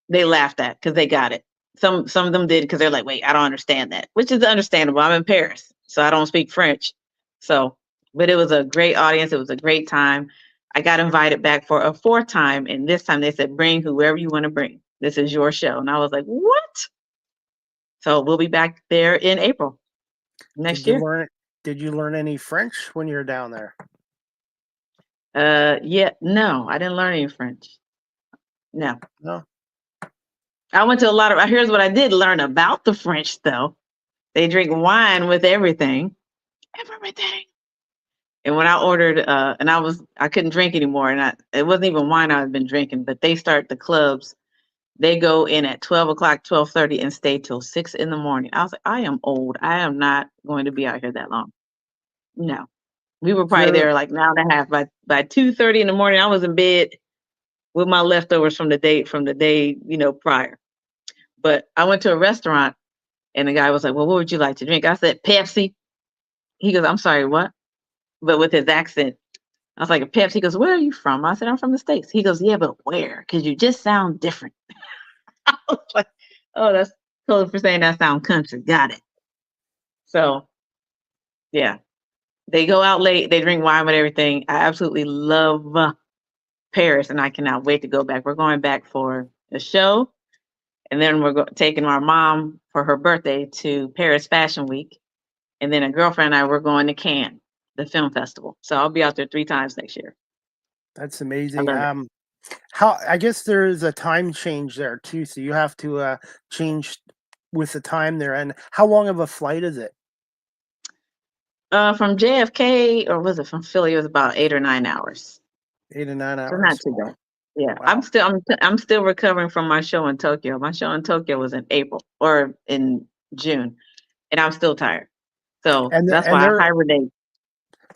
they laughed at because they got it. Some of them did because they're like, wait, I don't understand that, which is understandable. I'm in Paris, so I don't speak French. So, but it was a great audience. It was a great time. I got invited back for a fourth time, and this time they said, bring whoever you want to bring. This is your show. And I was like, what? So we'll be back there in April next year. Did you learn any French when you were down there? Yeah, no, I didn't learn any French. No. I went to here's what I did learn about the French though. They drink wine with everything. And when I ordered, and I couldn't drink anymore, and it wasn't even wine I had been drinking, but they start the clubs. They go in at 12 o'clock, 12:30 and stay till 6 in the morning. I was like, I am old. I am not going to be out here that long. No. We were probably there like an hour and a half. By 2:30 in the morning, I was in bed with my leftovers from the day, prior. But I went to a restaurant and the guy was like, well, what would you like to drink? I said, Pepsi. He goes, I'm sorry, what? But with his accent. I was like, a Pepsi. He goes, where are you from? I said, I'm from the States. He goes, yeah, but where? Because you just sound different. I was like, oh, that's totally for saying that sound country. Got it. So, yeah. They go out late. They drink wine with everything. I absolutely love Paris, and I cannot wait to go back. We're going back for a show. And then we're taking our mom for her birthday to Paris Fashion Week. And then a girlfriend and I, we're going to Cannes, the film festival. So I'll be out there 3 times next year. That's amazing. I guess there is a time change there too. So you have to change with the time there. And how long of a flight is it? From JFK, or was it from Philly? It was about 8 or 9 hours. 8 or 9 hours. So not too bad. Yeah, wow. I'm still recovering from my show in Tokyo. My show in Tokyo was in April or in June, and I'm still tired. So that's why I hibernate.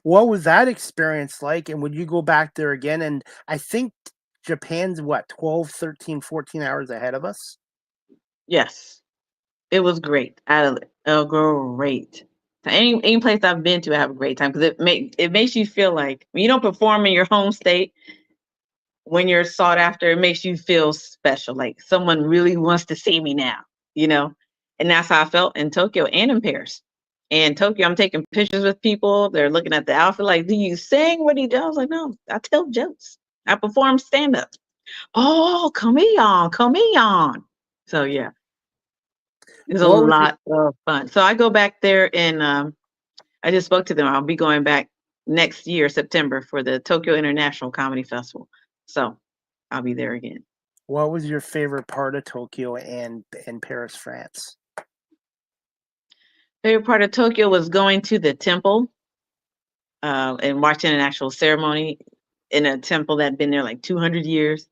What was that experience like? And would you go back there again? And I think Japan's 12, 13, 14 hours ahead of us. Yes, it was great. Great. Any place I've been to, I have a great time because it makes you feel like when you don't perform in your home state. When you're sought after, it makes you feel special, like someone really wants to see me now, and that's how I felt in Tokyo and in Paris. And Tokyo, I'm taking pictures with people. They're looking at the outfit like, do you sing? What do you do? I was like, no, I tell jokes. I perform stand-up. Oh, come on. So yeah, it's a What was your lot of fun. So I go back there and I just spoke to them. I'll be going back next year, September, for the Tokyo International Comedy Festival. So I'll be there again. what was your favorite part of Tokyo and Paris, France? Favorite part of Tokyo was going to the temple and watching an actual ceremony in a temple that had been there like 200 years,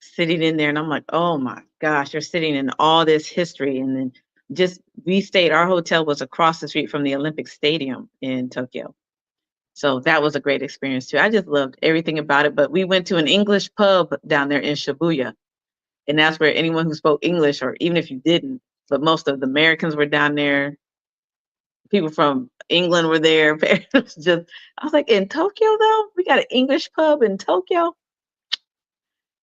sitting in there. And I'm like, oh my gosh, you're sitting in all this history. And then we stayed, our hotel was across the street from the Olympic Stadium in Tokyo. So that was a great experience too. I just loved everything about it. But we went to an English pub down there in Shibuya. And that's where anyone who spoke English, or even if you didn't, but most of the Americans were down there. People from England were there. It was just, I was like, in Tokyo though, we got an English pub in Tokyo.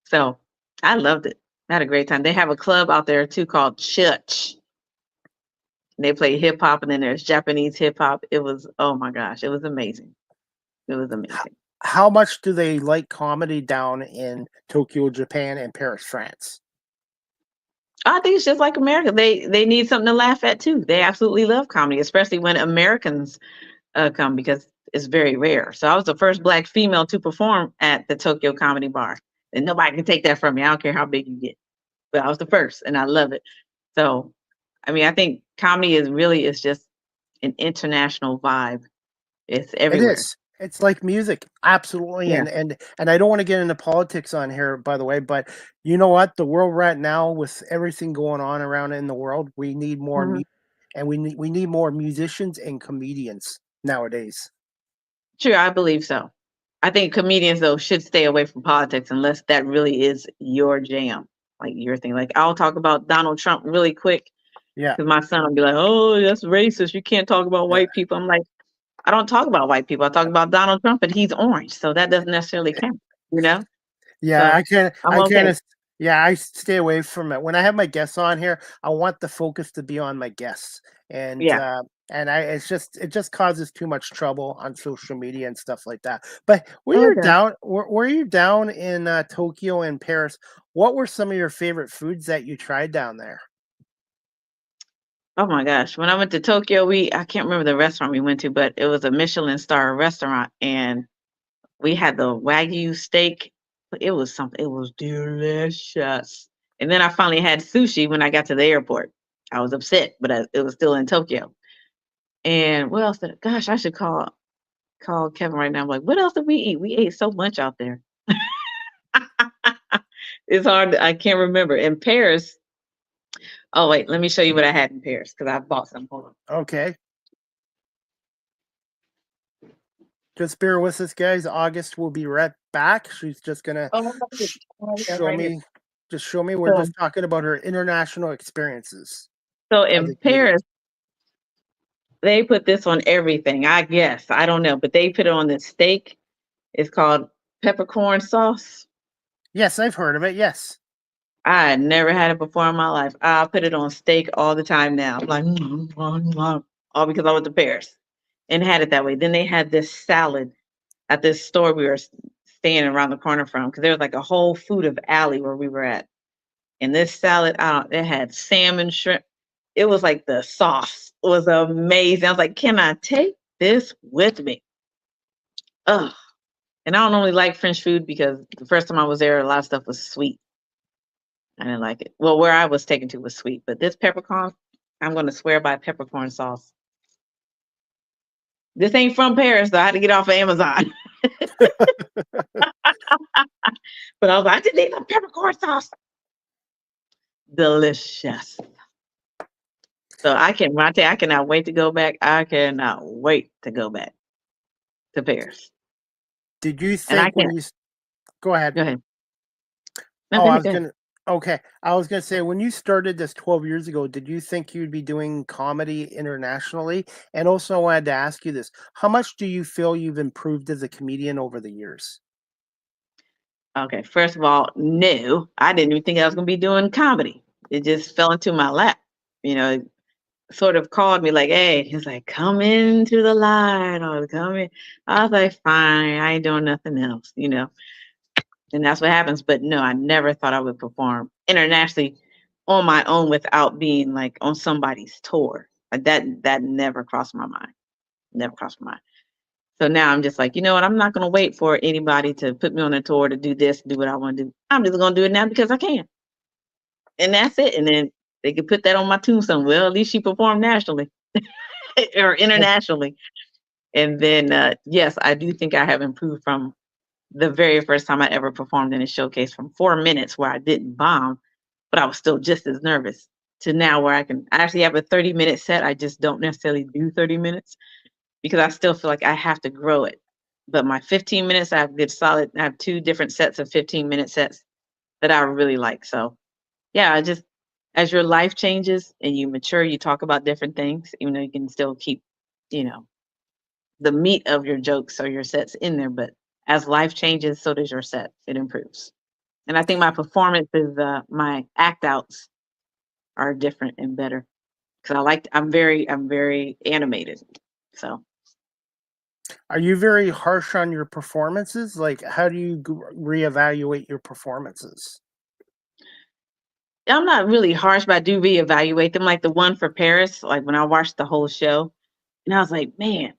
So I loved it. I had a great time. They have a club out there too called Church. They play hip hop, and then there's Japanese hip hop. It was, oh my gosh, it was amazing. It was amazing. How much do they like comedy down in Tokyo, Japan, and Paris, France? I think it's just like America. They need something to laugh at too. They absolutely love comedy, especially when Americans come, because it's very rare. So I was the first Black female to perform at the Tokyo Comedy Bar, and nobody can take that from me. I don't care how big you get, but I was the first, and I love it. So, I mean, I think comedy is just an international vibe. It's It everywhere. is. It's like music, absolutely. Yeah. And I don't want to get into politics on here, by the way, but you know what? The world right now, with everything going on around in the world, we need more Mhm. and we need more musicians and comedians nowadays. Sure, I believe so. I think comedians though should stay away from politics unless that really is your jam, like your thing. Like I'll talk about Donald Trump really quick Yeah, because my son will be like, "Oh, that's racist. You can't talk about yeah, white people." I'm like, I don't talk about white people. I talk about Donald Trump, and he's orange, so that doesn't necessarily count, you know. yeah. So I'm I kind okay. of, yeah. I stay away from it when I have my guests on here. I want the focus to be on my guests, and Yeah. uh, and it just causes too much trouble on social media and stuff like that. But Okay. were you down in Tokyo and Paris? What were some of your favorite foods that you tried down there? Oh my gosh, when I went to Tokyo, I can't remember the restaurant we went to, but it was a Michelin star restaurant, and we had the Wagyu steak. It was something. It was delicious. And then I finally had sushi when I got to the airport. I was upset, but it was still in Tokyo. And what else? Gosh, I should call Kevin right now. I'm like, what else did we eat? We ate so much out there. It's hard. I can't remember. In Paris. Oh wait, let me show you what I had in Paris because I bought some. Hold on. Okay, just bear with us, guys. August will be right back. She's just gonna Oh, sh- yeah, show right here. me. Just show me. We're So, just talking about her international experiences so as a in comedian. Paris, they put this on everything. I guess I don't know, but they put it on the steak. It's called peppercorn sauce. Yes, I've heard of it. Yes. I had never had it before in my life. I put it on steak all the time now. I'm like, all because I went to Paris and had it that way. Then they had this salad at this store we were staying around the corner from because there was like a whole food of alley where we were at. And this salad, it had salmon, shrimp. It was like the sauce was amazing. I was like, can I take this with me? Ugh. And I don't normally like French food because the first time I was there, a lot of stuff was sweet. I didn't like it. Well, where I was taken to was sweet, but this peppercorn, I'm going to swear by peppercorn sauce. This ain't from Paris, though. I had to get off of Amazon. But I was like, I just need some peppercorn sauce. Delicious. So when I tell you, I cannot wait to go back. I cannot wait to go back to Paris. Did you And I think when can't, you go ahead? go ahead. No, Oh, go I ahead, was go ahead. gonna. Okay, I was gonna say when you started this 12 years ago, did you think you'd be doing comedy internationally? And also, I wanted to ask you this: how much do you feel you've improved as a comedian over the years? Okay, first of all, no, I didn't even think I was going to be doing comedy. It just fell into my lap. You know, it sort of called me like, hey, he's like, come into the light or come in. I was like, fine, I ain't doing nothing else, you know. And that's what happens. But no, I never thought I would perform internationally on my own without being like on somebody's tour. Like that never crossed my mind. Never crossed my mind. So now I'm just like, you know what? I'm not going to wait for anybody to put me on a tour to do this, do what I want to do. I'm just going to do it now because I can. And that's it. And then they could put that on my tombstone. Well, at least she performed nationally or internationally. And then, yes, I do think I have improved from the very first time I ever performed in a showcase, from 4 minutes where I didn't bomb, but I was still just as nervous, to now where I actually have a 30-minute set. I just don't necessarily do 30 minutes because I still feel like I have to grow it. But my 15 minutes, I have 2 different sets of 15-minute sets that I really like. So yeah, as your life changes and you mature, you talk about different things, even though you can still keep, you know, the meat of your jokes or your sets in there. But as life changes, so does your set. It improves. And I think my performances, my act outs are different and better because I'm very animated. So Are you very harsh on your performances? Like, how do you reevaluate your performances? I'm not really harsh, but I do reevaluate them. Like the one for Paris, like when I watched the whole show, and I was like, man,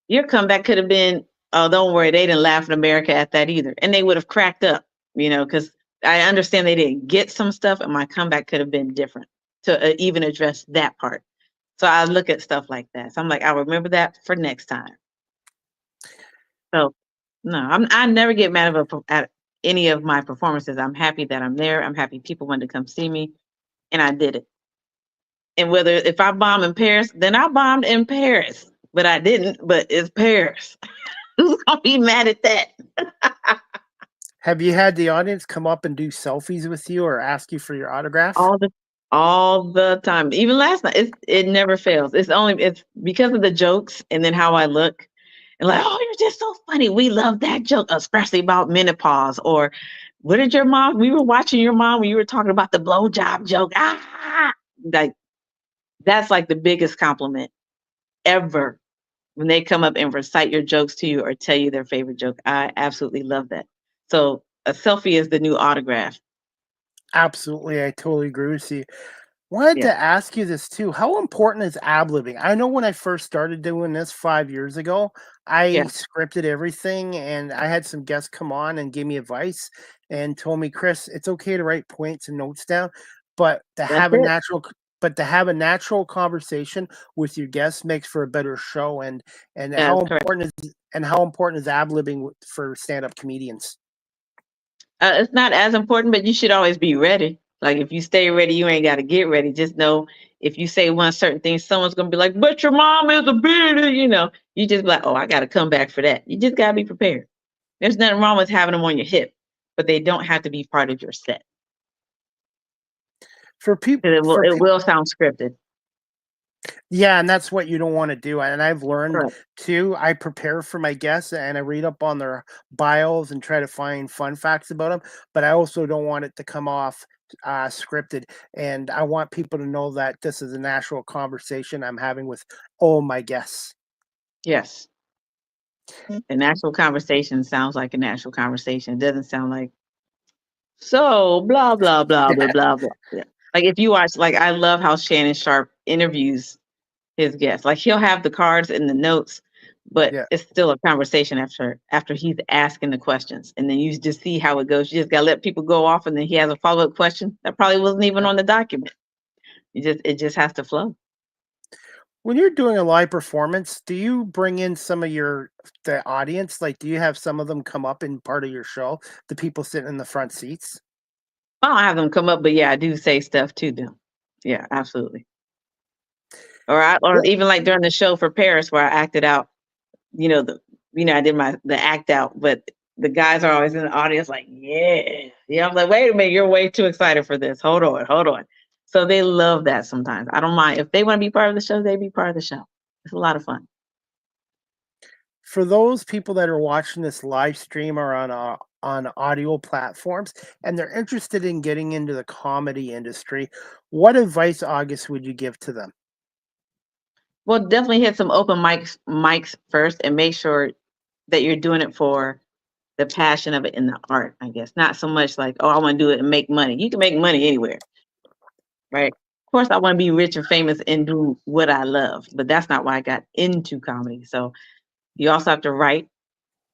your comeback could have been, oh, don't worry, they didn't laugh in America at that either. And they would have cracked up, because I understand they didn't get some stuff, and my comeback could have been different to even address that part. So I look at stuff like that. So I'm like, I'll remember that for next time. So no, I never get mad at any of my performances. I'm happy that I'm there. I'm happy people wanted to come see me, and I did it. And if I bomb in Paris, then I bombed in Paris, but I didn't. But it's Paris. Who's gonna be mad at that? Have you had the audience come up and do selfies with you or ask you for your autograph? All the time. Even last night, it never fails. It's because of the jokes and then how I look. And like, oh, you're just so funny. We love that joke, especially about menopause. Or what did your mom? We were watching your mom when you were talking about the blowjob joke. Like that's like the biggest compliment ever when they come up and recite your jokes to you or tell you their favorite joke. I absolutely love that. So a selfie is the new autograph. Absolutely, I totally agree with you. Wanted Yeah. to ask you this too. How important is ad-libbing? I know when I first started doing this 5 years ago, I Yeah. scripted everything, and I had some guests come on and give me advice and told me, Chris, it's okay to write points and notes down, but to That's have a it. natural conversation with your guests makes for a better show. And Yeah, that's correct. how important is ad-libbing for stand-up comedians? It's not as important, but you should always be ready. Like if you stay ready, you ain't got to get ready. Just know if you say one certain thing, someone's gonna be like, "But your mom is a bitch," You just be like, "Oh, I got to come back for that." You just gotta be prepared. There's nothing wrong with having them on your hip, but they don't have to be part of your set. For people, 'Cause it will sound scripted. yeah, and that's what you don't want to do. And I've learned Correct. too, I prepare for my guests and I read up on their bios and try to find fun facts about them, but I also don't want it to come off scripted. And I want people to know that this is a natural conversation I'm having with all my guests. Yes. A natural conversation sounds like a natural conversation. It doesn't sound like so blah blah blah blah blah blah. Yeah. Like if you watch, like I love how Shannon Sharp interviews his guests. Like he'll have the cards and the notes, but Yeah. it's still a conversation after he's asking the questions, and then you just see how it goes. You just gotta let people go off, and then he has a follow-up question that probably wasn't even on the document. It just has to flow. When you're doing a live performance, do you bring in some of the audience? Like, do you have some of them come up in part of your show? The people sitting in the front seats? I don't have them come up, but yeah, I do say stuff to them. Yeah, absolutely. Or even like during the show for Paris where I acted out, you know, I did the act out, but the guys are always in the audience like, yeah. Yeah, I'm like, wait a minute, you're way too excited for this. Hold on. So they love that sometimes. I don't mind. If they want to be part of the show, they be part of the show. It's a lot of fun. For those people that are watching this live stream or on audio platforms and they're interested in getting into the comedy industry, what advice, August, would you give to them? Well, definitely hit some open mics first and make sure that you're doing it for the passion of it in the art, I guess. Not so much like, oh, I want to do it and make money. You can make money anywhere, right? Of course, I want to be rich and famous and do what I love, but that's not why I got into comedy. So you also have to write.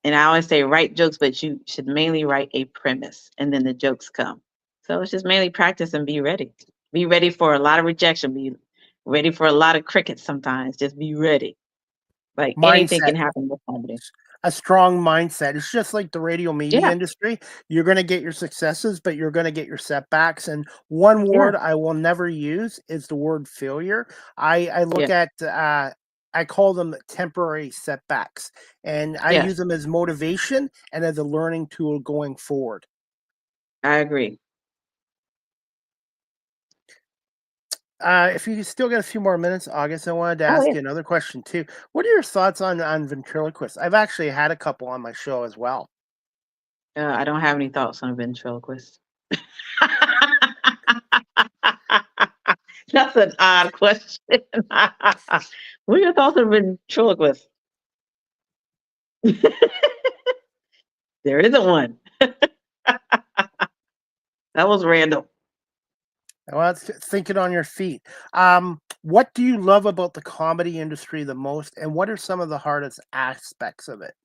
And I always say write jokes, but you should mainly write a premise and then the jokes come. So it's just mainly practice and be ready. Be ready for a lot of rejection. Be ready for a lot of crickets sometimes. Just be ready. Like anything Mindset, can happen with comedy. a strong mindset. It's just like the radio media Yeah, industry. You're going to get your successes, but you're going to get your setbacks. And one yeah, word I will never use is the word failure. I look yeah, at, I call them temporary setbacks, and I use yes, them as motivation and as a learning tool going forward. I agree. If you still got a few more minutes, August, I wanted to Oh ask yeah. you another question too. What are your thoughts on ventriloquists? I've actually had a couple on my show as well. I don't have any thoughts on a ventriloquist. That's an odd question. What are your thoughts on ventriloquist? There isn't one. That was random. Well, it's thinking on your feet. What do you love about the comedy industry the most, and what are some of the hardest aspects of it?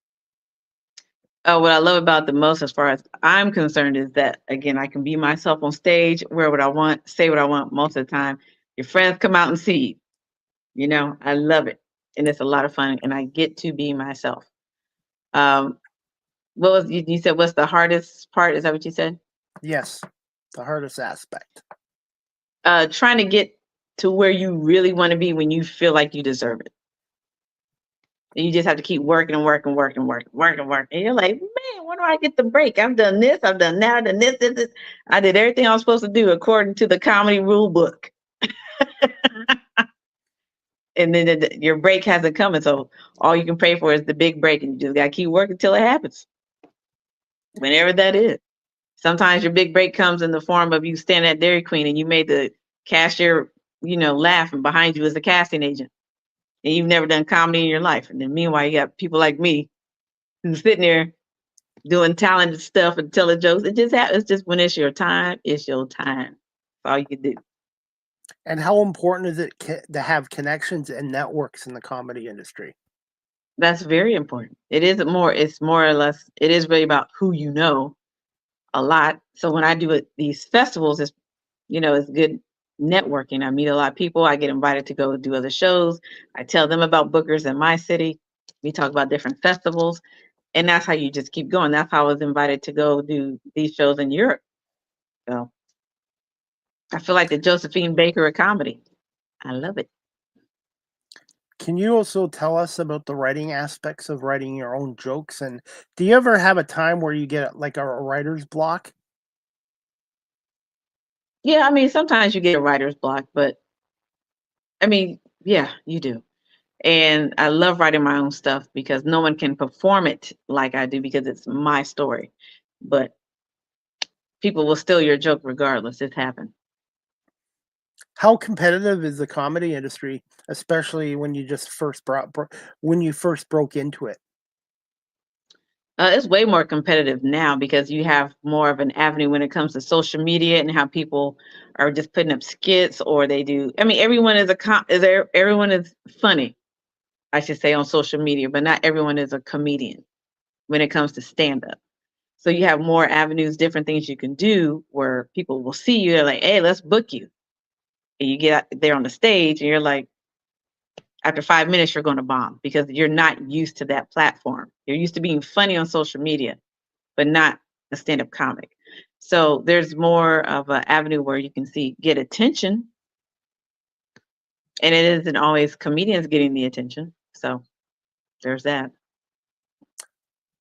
Oh, what I love about the most, as far as I'm concerned, is that again, I can be myself on stage, wear what I want, say what I want most of the time. Your friends come out and see you. You know, I love it, and it's a lot of fun, and I get to be myself. Um, what was you said? What's the hardest part? Is that what you said? Yes, the hardest aspect. Trying to get to where you really want to be when you feel like you deserve it. And you just have to keep working and working, working, working, working, working. And you're like, man, when do I get the break? I've done this, I've done that, I've done this. I did everything I was supposed to do according to the comedy rule book. And then your break hasn't come. And so all you can pray for is the big break. And you just got to keep working until it happens, whenever that is. Sometimes your big break comes in the form of you standing at Dairy Queen and you made the cashier, laugh, and behind you is the casting agent. And you've never done comedy in your life. And then meanwhile, you got people like me who's sitting there doing talented stuff and telling jokes. It just happens. It's just when it's your time, it's your time. That's all you can do. And how important is it to have connections and networks in the comedy industry? That's very important. It's more or less, it is really about who you know a lot. So when I do these festivals, it's good networking. I meet a lot of people. I get invited to go do other shows. I tell them about bookers in my city. We talk about different festivals. And that's how you just keep going. That's how I was invited to go do these shows in Europe. So I feel like the Josephine Baker of comedy. I love it. Can you also tell us about the writing aspects of writing your own jokes? And do you ever have a time where you get like a writer's block? Yeah, I mean, sometimes you get a writer's block, but I mean, yeah, you do. And I love writing my own stuff because no one can perform it like I do because it's my story. But people will steal your joke regardless. It's happened. How competitive is the comedy industry, especially when you just when you first broke into it? It's way more competitive now because you have more of an avenue when it comes to social media and how people are just putting up skits or they do. I mean, everyone is everyone is funny, I should say, on social media, but not everyone is a comedian when it comes to stand up. So you have more avenues, different things you can do where people will see you. They're like, hey, let's book you. And you get out there on the stage and you're like, after 5 minutes, you're going to bomb because you're not used to that platform. You're used to being funny on social media, but not a stand-up comic. So there's more of an avenue where you can get attention. And it isn't always comedians getting the attention. So there's that.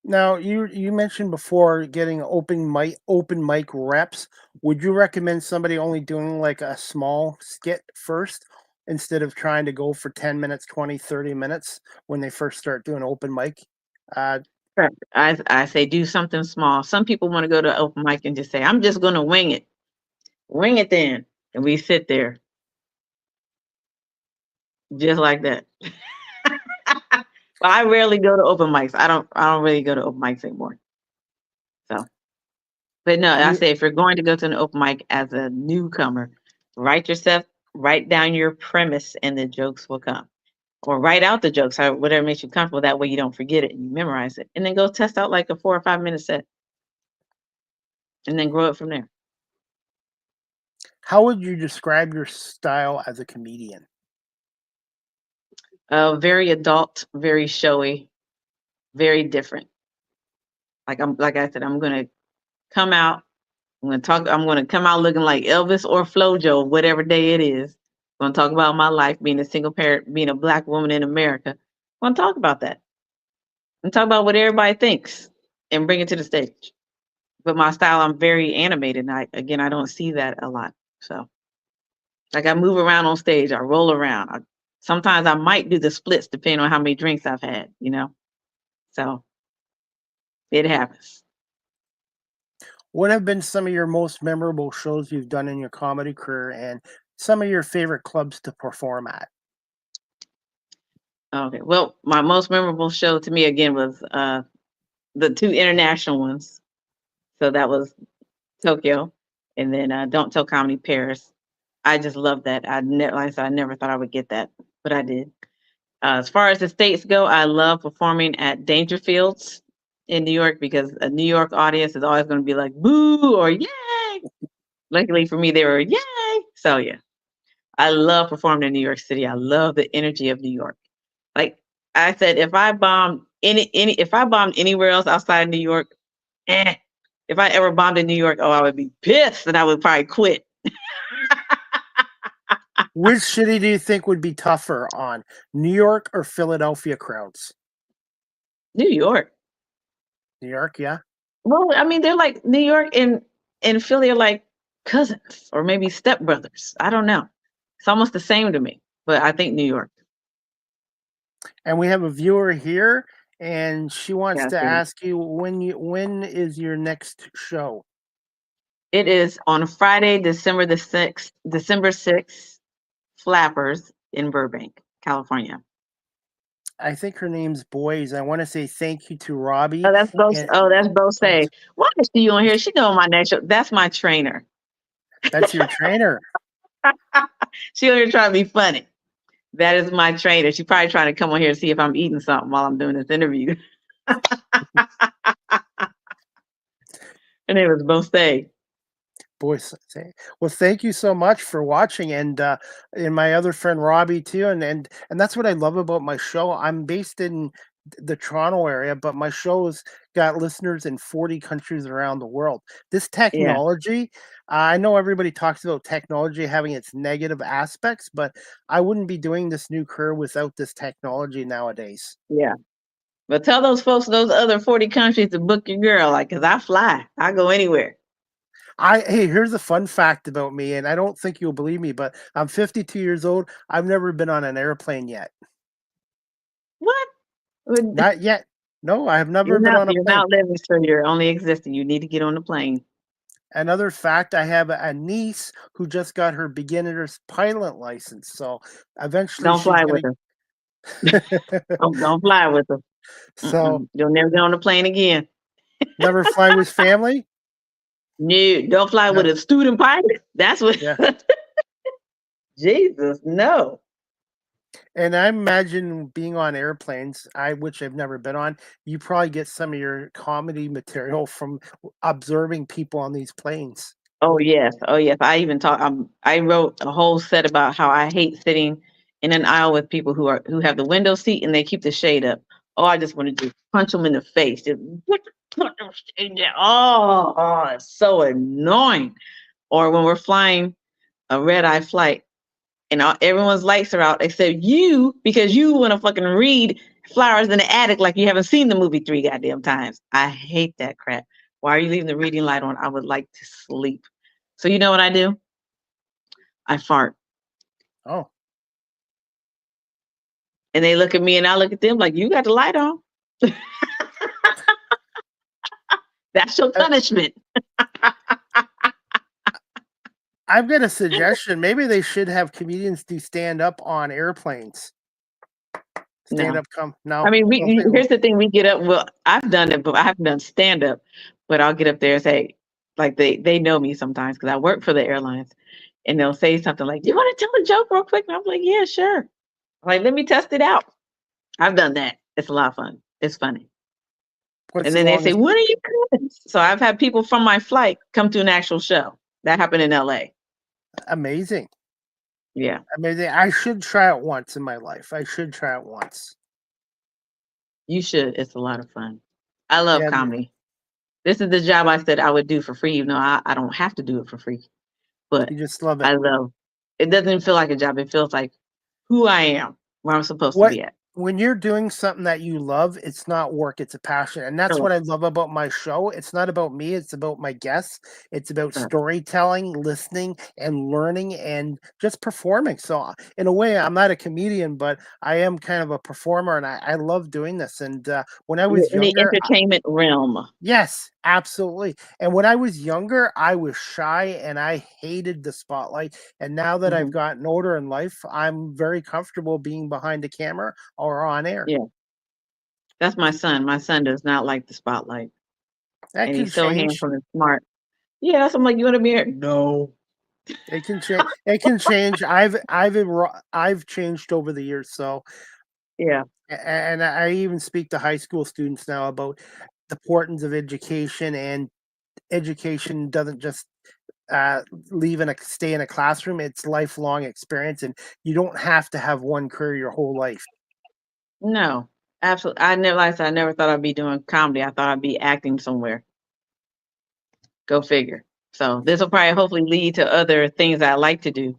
Now, you mentioned before getting open mic reps. Would you recommend somebody only doing like a small skit first instead of trying to go for 10 minutes, 20, 30 minutes when they first start doing open mic? Uh, Sure. I say do something small. Some people want to go to open mic and just say, I'm just going to wing it. Wing it then. And we sit there just like that. But I rarely go to open mics. I don't really go to open mics anymore. So, but no, I say if you're going to go to an open mic as a newcomer, write down your premise, and the jokes will come. Or write out the jokes, whatever makes you comfortable. That way you don't forget it and you memorize it. And then go test out like a 4 or 5 minute set. And then grow it from there. How would you describe your style as a comedian? Very adult, very showy, very different. Like I said, I'm gonna come out. I'm gonna come out looking like Elvis or Flojo, whatever day it is. I'm gonna talk about my life, being a single parent, being a Black woman in America. I'm gonna talk about that. And talk about what everybody thinks and bring it to the stage. But my style, I'm very animated. And I don't see that a lot. So, like, I move around on stage, I roll around. Sometimes I might do the splits depending on how many drinks I've had, So, it happens. What have been some of your most memorable shows you've done in your comedy career, and some of your favorite clubs to perform at? Okay. Well, my most memorable show to me again was the 2 international ones. So that was Tokyo, and then Don't Tell Comedy Paris. I just love that. Like I said, I never thought I would get that, but I did. As far as the States go, I love performing at Dangerfields in New York because a New York audience is always going to be like, boo or yay. Luckily for me, they were yay. So yeah, I love performing in New York City. I love the energy of New York. Like I said, if I bombed anywhere else outside New York, if I ever bombed in New York, I would be pissed and I would probably quit. Which city do you think would be tougher on, New York or Philadelphia crowds? New York. New York, yeah. Well, I mean, they're like New York and Philly are like cousins or maybe stepbrothers. I don't know. It's almost the same to me, but I think New York. And we have a viewer here, and she wants Yeah, to see. ask you when is your next show? It is on Friday, December 6th, Flappers in Burbank, California. I think her name's Boys. I want to say thank you to Robbie. Oh, that's both. and- That's both say. Why is she on here? She know my next show. That's my trainer. That's your trainer. She on here trying to be funny. That is my trainer. She's probably trying to come on here and see if I'm eating something while I'm doing this interview. Her name is Bose. Boys. Well, thank you so much for watching, and my other friend Robbie too, and that's what I love about my show. I'm based in the Toronto area, but my show's got listeners in 40 countries around the world. This technology, I know everybody talks about technology having its negative aspects, but I wouldn't be doing this new career without this technology nowadays. Yeah. But tell those folks, those other 40 countries to book your girl, like, cause I fly. I go anywhere. Hey, here's a fun fact about me, and I don't think you'll believe me, but I'm 52 years old. I've never been on an airplane yet. What? Not yet. No, I have never been on a You're plane. not living, so you're only existing. You need to get on the plane. Another fact, I have a niece who just got her beginner's pilot license. So eventually Don't fly with her. Don't fly with her. So you'll never get on the plane again. Never fly with family? No, don't fly with a student pilot. That's what. Yeah. Jesus, no. And I imagine being on airplanes, which I've never been on, you probably get some of your comedy material from observing people on these planes. Oh yes. I wrote a whole set about how I hate sitting in an aisle with people who have the window seat and they keep the shade up. Oh, I just want to just punch them in the face. Just, put them shade down. Oh, it's so annoying. Or when we're flying a red-eye flight and everyone's lights are out except you, because you want to fucking read Flowers in the Attic like you haven't seen the movie 3 goddamn times. I hate that crap. Why are you leaving the reading light on? I would like to sleep. So you know what I do? I fart. Oh. And they look at me and I look at them like, you got the light on. That's your punishment. I've got a suggestion. Maybe they should have comedians do stand up on airplanes. Stand up I mean, here's the thing: we get up. Well, I've done it, but I haven't done stand up. but I'll get up there and say, like they know me sometimes because I work for the airlines, and they'll say something like, "Do you want to tell a joke real quick?" And I'm like, "Yeah, sure." Like, let me test it out. I've done that. It's a lot of fun. It's funny. What's And the then they say, longest? "When are you coming?" So I've had people from my flight come to an actual show. That happened in LA. Amazing. Yeah, Amazing. I should try it once in my life. I should try it once. you should. It's a lot of fun. I love Yeah, comedy. This is the job I said I would do for free, even though I don't have to do it for free. But you just love it. I love it. Doesn't feel like a job. It feels like who I am, where I'm supposed to What be at. when you're doing something that you love, it's not work, it's a passion. And that's what Correct. I love about my show. It's not about me, it's about my guests. It's about Correct. storytelling, listening, and learning and just performing. So in a way, I'm not a comedian, but I am kind of a performer and I love doing this. And when I You're was in the younger, entertainment realm. yes, absolutely. And when I was younger, I was shy and I hated the spotlight. And now that I've Mhm. gotten older in life, I'm very comfortable being behind the camera or on air. Yeah, that's my son. My son does not like the spotlight, That and can he's so change. handsome and smart. Yeah, so I'm like, you want to be here? No. It can change. It can change. I've changed over the years. So, Yeah, and I even speak to high school students now about the importance of education, and education doesn't just uh, stay in a classroom. It's lifelong experience, and you don't have to have one career your whole life. no, absolutely. I never, like I said, I never thought I'd be doing comedy. I thought I'd be acting somewhere. Go figure. So this will probably hopefully lead to other things I like to do.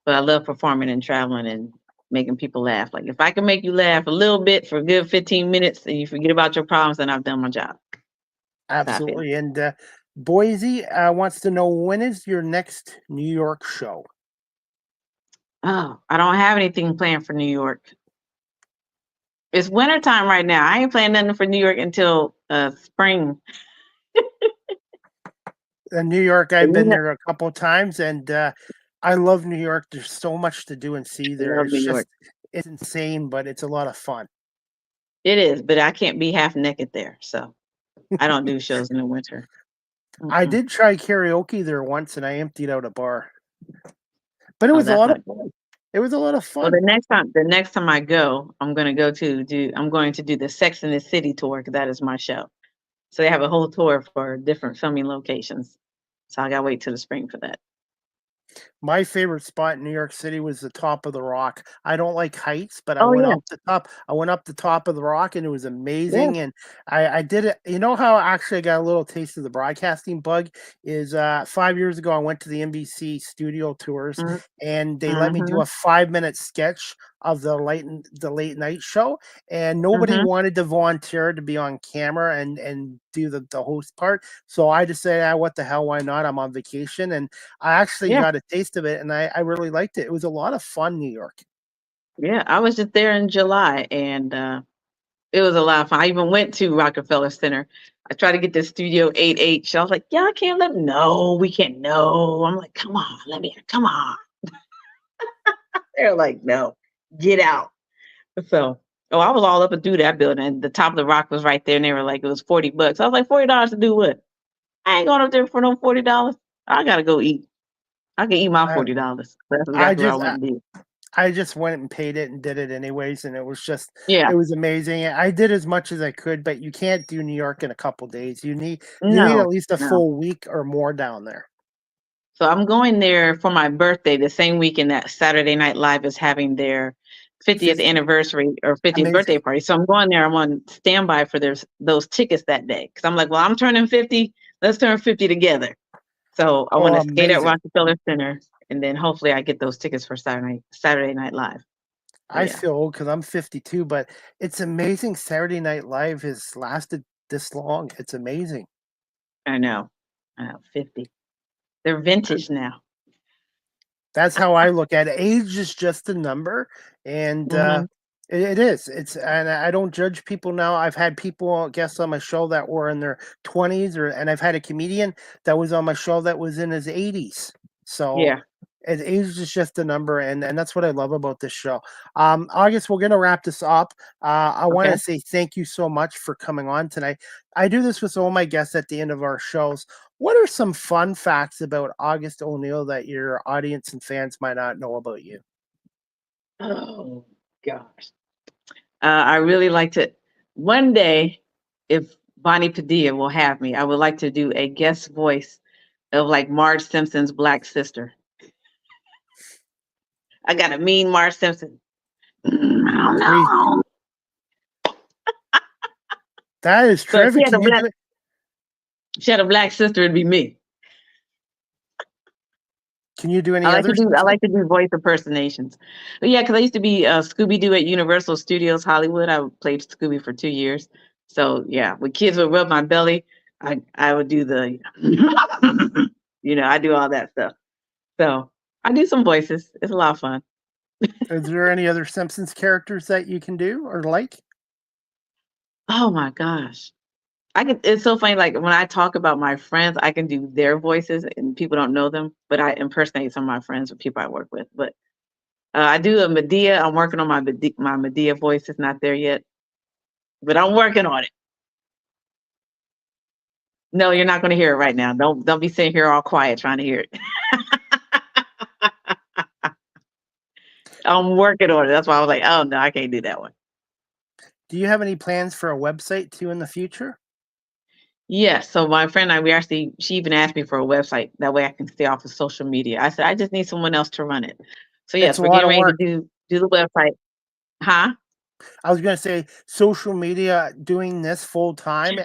But I love performing and traveling and making people laugh. Like if I can make you laugh a little bit for a good 15 minutes and you forget about your problems, then I've done my job. That's how I feel. Absolutely. And Boise wants to know, when is your next New York show? Oh, I don't have anything planned for New York. It's wintertime right now. I ain't planning nothing for New York until spring. In New York, But I've you been know, there a couple of times, and I love New York. There's so much to do and see I there. love New York. It's insane, but it's a lot of fun. It is, but I can't be half naked there. So I don't do shows in the winter. I Mm-mm. did try karaoke there once, and I emptied out a bar, but Oh, that's not good. it was a lot of Well, fun. the next time I go, I'm going to do the Sex and the City tour because that is my show. So they have a whole tour for different filming locations. So I gotta wait till the spring for that. My favorite spot in New York City was the top of the Rock. I don't like heights, but Oh yeah, I went up the top of the Rock, and it was yeah. amazing. And I did it. You know how actually I got a little taste of the broadcasting bug is 5 years ago I went to the NBC studio tours, Mm-hmm. and they let me do Mm-hmm. a 5 minute sketch of the late night show, and nobody Mm-hmm. wanted to volunteer to be on camera and do the host part. So I just said, what the hell, why not? I'm on vacation, and I actually Yeah, got a taste of it, and I really liked it. It was a lot of fun, New York. yeah. I was just there in July, and it was a lot of fun. I even went to Rockefeller Center. I tried to get the Studio 8H. I was like, "Yeah, I can't let them know. We can't know." I'm like, "Come on, let me. Come on." They're like, "No, get out." So, oh, I was all up and through that building. And the top of the rock was right there, and they were like, it was $40. I was like, $40 to do what? I ain't going up there for no $40. I gotta go eat. I can eat my I, $40. That's I exactly what I just went and did. I just went and paid it and did it anyways, and Yeah, it was amazing. I did as much as I could, but you can't do New York in a couple days. You need no, at least a no. full week or more down there. So I'm going there for my birthday, the same weekend that Saturday Night Live is having their 50th 50. anniversary or 50th birthday Amazing. party. So I'm going there. I'm on standby for those tickets that day because I'm like, well, I'm turning 50. Let's turn 50 together. So I want Oh, to skate at amazing. Rockefeller Center, and then hopefully I get those tickets for Saturday Night Live. But I yeah, feel old because I'm 52, but it's amazing Saturday Night Live has lasted this long. It's amazing. I know. I know, 50. They're vintage now. That's how I look at it. Age is just a number, and Mhm. it is. And I don't judge people now. I've had people guests on my show that were in their 20s, and I've had a comedian that was on my show that was in his 80s. So Yeah. Age is just a number, and that's what I love about this show. August, we're gonna wrap this up. I want Okay. to say thank you so much for coming on tonight. I do this with all my guests at the end of our shows. What are some fun facts about August O'Neill that your audience and fans might not know about you? Oh gosh. I really like to one day, if Bonnie Padilla will have me, I would like to do a guest voice of like Marge Simpson's black sister. I got a mean Marge Simpson. I don't Great. know. That is So if terrific. Can you do it? she had a black sister, it'd be me. Can you do any I like to others? do voice impersonations. But yeah, because I used to be Scooby Doo at Universal Studios Hollywood. I played Scooby for 2 years. So yeah, when kids would rub my belly, I would do the, I do all that stuff. So I do some voices. It's a lot of fun. Is there any other Simpsons characters that you can do or like? Oh my gosh. It's so funny, like when I talk about my friends, I can do their voices and people don't know them, but I impersonate some of my friends or people I work with. But I do a Medea. I'm working on my Medea voice. It's not there yet, but I'm working on it. No, you're not going to hear it right now. Don't be sitting here all quiet trying to hear it. I'm working on it. That's why I was like, oh no, I can't do that one. Do you have any plans for a website too in the future? Yes. So my friend and I, she even asked me for a website. That way I can stay off of social media. I said, I just need someone else to run it. So It's yes, a we're lot getting of ready to work. do the website. Huh? I was going to say social media, doing this full time,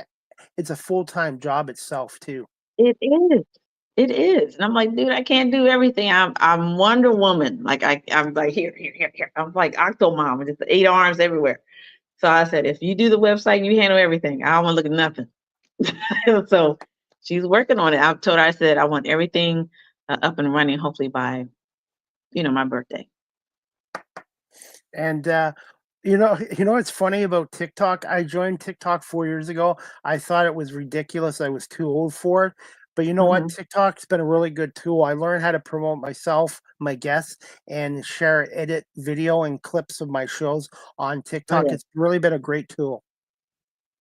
it's a full time job itself too. It is. It is. And I'm like, dude, I can't do everything. I'm Wonder Woman. Like I'm like here. I'm like Octomom with just 8 arms everywhere. So I said, if you do the website, you handle everything. I don't want to look at nothing. So she's working on it. I told her, I said, I want everything up and running, hopefully by, my birthday. And what's funny about TikTok? I joined TikTok 4 years ago. I thought it was ridiculous. I was too old for it. But you know what? Mhm. TikTok's been a really good tool. I learned how to promote myself, my guests, and share, edit video and clips of my shows on Oh, TikTok. yeah. It's really been a great tool.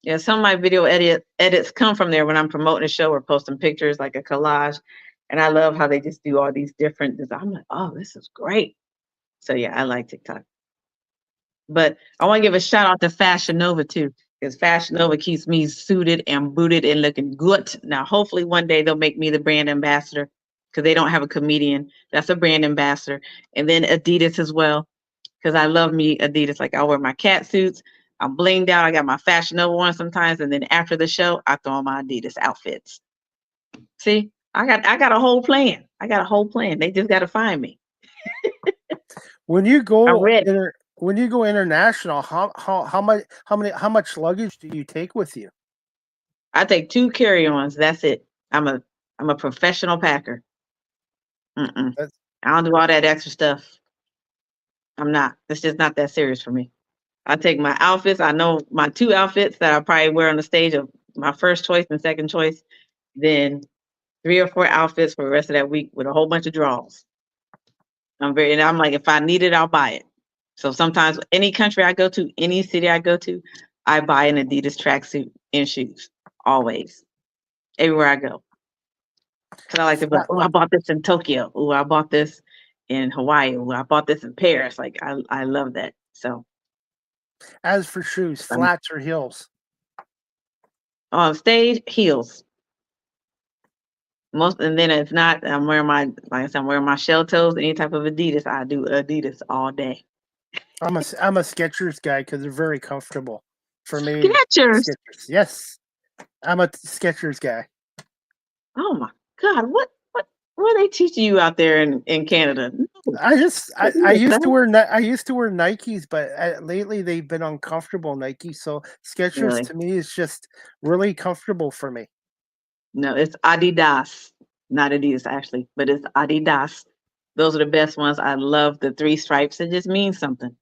Yeah, some of my video edits come from there when I'm promoting a show or posting pictures like a collage. And I love how they just do all these different designs. I'm like, oh, this is great. So yeah, I like TikTok. But I want to give a shout out to Fashion Nova too, because Fashion Nova keeps me suited and booted and looking good. Now, hopefully one day they'll make me the brand ambassador because they don't have a comedian. That's a brand ambassador. And then Adidas as well, because I love me Adidas. Like I wear my cat suits. I'm blinged out. I got my Fashion Nova on sometimes. And then after the show, I throw on my Adidas outfits. See, I got a whole plan. I got a whole plan. They just got to find me. When you I'm go ready. when you go international, how much luggage do you take with you? I take 2 carry-ons. That's it. I'm a professional packer. Mm-mm. That's, I don't do all that extra stuff. I'm not. It's just not that serious for me. I take my outfits. I know my 2 outfits that I probably wear on the stage of my first choice and second choice. Then 3 or 4 outfits for the rest of that week with a whole bunch of draws. And I'm like, if I need it, I'll buy it. So sometimes any country I go to, any city I go to, I buy an Adidas tracksuit and shoes. Always. Everywhere I go. Because I like to be like, oh, I bought this in Tokyo. Oh, I bought this in Hawaii. Oh, I bought this in Paris. Like I love that. So as for shoes, um, flats or heels? on stage, heels. And then if not, I'm wearing my shell toes, any type of Adidas. I do Adidas all day. I'm a Skechers guy because they're very comfortable for me. Skechers. Skechers, yes, I'm a Skechers guy. Oh my God, what are they teaching you out there in Canada? No. I used to wear Nikes, but lately they've been uncomfortable Nikes. So Skechers Really? to me is just really comfortable for me. No, it's Adidas, not Adidas actually, but it's Adidas. Those are the best ones. I love the 3 stripes. It just means something.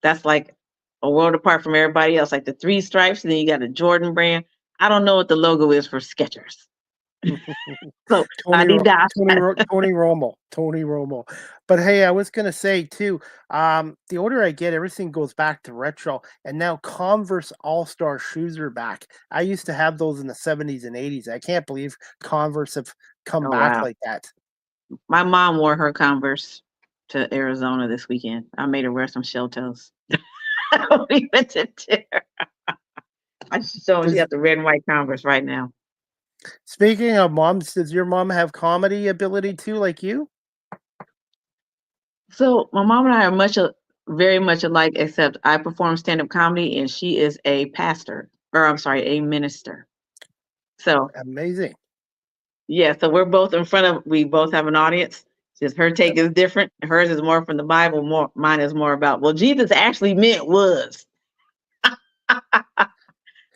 That's like a world apart from everybody else. Like the 3 stripes, and then you got a Jordan brand. I don't know what the logo is for Skechers. So Tony Adidas. Tony Romo. But hey, I was gonna say too, the older I get, everything goes back to retro, and now Converse All-Star shoes are back. I used to have those in the 70s and 80s. I can't believe Converse have come Oh back wow. like that. My mom wore her Converse to Arizona this weekend. I made her wear some shell toes. We went to dinner. I just showing she got the red and white Converse right now. Speaking of moms, does your mom have comedy ability too, like you? So my mom and I are very much alike, except I perform stand-up comedy and she is a pastor, or I'm sorry, a minister. So Amazing. yeah, so we both have an audience. Just her take is different. Hers is more from the Bible, mine is more about what Jesus actually meant was.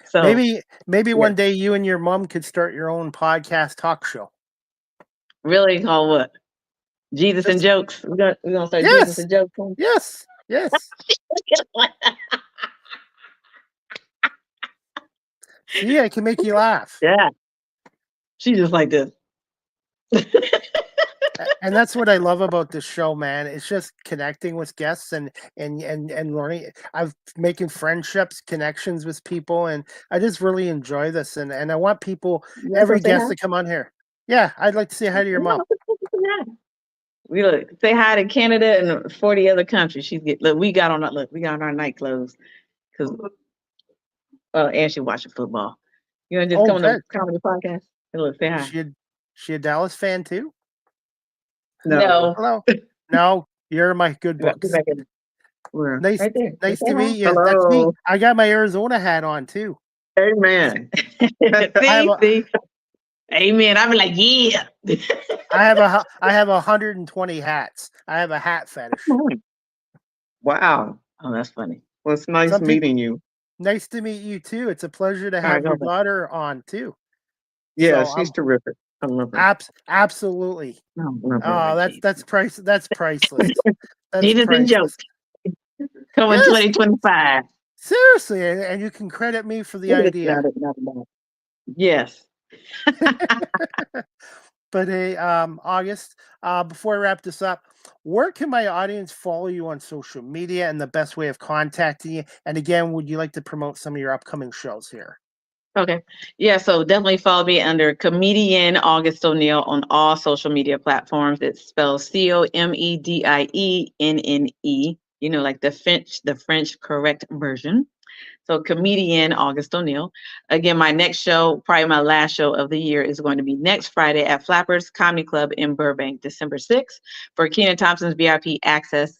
So maybe one day you and your mom could start your own podcast talk show. Really called what? Jesus and jokes. We're gonna start Jesus and jokes. Yes. See, I can make you laugh. Yeah. She's just like this. And that's what I love about this show, man. It's just connecting with guests and learning. I'm making friendships, connections with people, and I just really enjoy this. And I want people, every guest to come on here. Yeah, I'd like to say hi to your mom. We say hi to Canada and 40 other countries. We got on our night clothes because and she watching football. You want to just come on the comedy podcast? And look, say hi. She a Dallas fan too? No. Hello. No, you're my good books. Nice, right there. Nice to meet you. Hello. That's me. I got my Arizona hat on too. Amen. See? Amen. I'd be like, yeah. I have 120 hats. I have a hat fetish. Wow. Oh, that's funny. Well, it's nice meeting you. Nice to meet you too. It's a pleasure to have your daughter on too. Yeah, she's terrific. I love her. Absolutely. That's priceless. That's Jesus and jokes. Coming 2025. Seriously, and you can credit me for the idea. Yes. But hey, August, before I wrap this up, where can my audience follow you on social media and the best way of contacting you? And again, would you like to promote some of your upcoming shows here? Okay. Yeah, so definitely follow me under comedian August O'Neill on all social media platforms. It's spelled COMEDIENNE, like the French correct version. So comedian August O'Neill. Again, my next show, probably my last show of the year, is going to be next Friday at Flappers Comedy Club in Burbank, December 6th, for Keenan Thompson's VIP access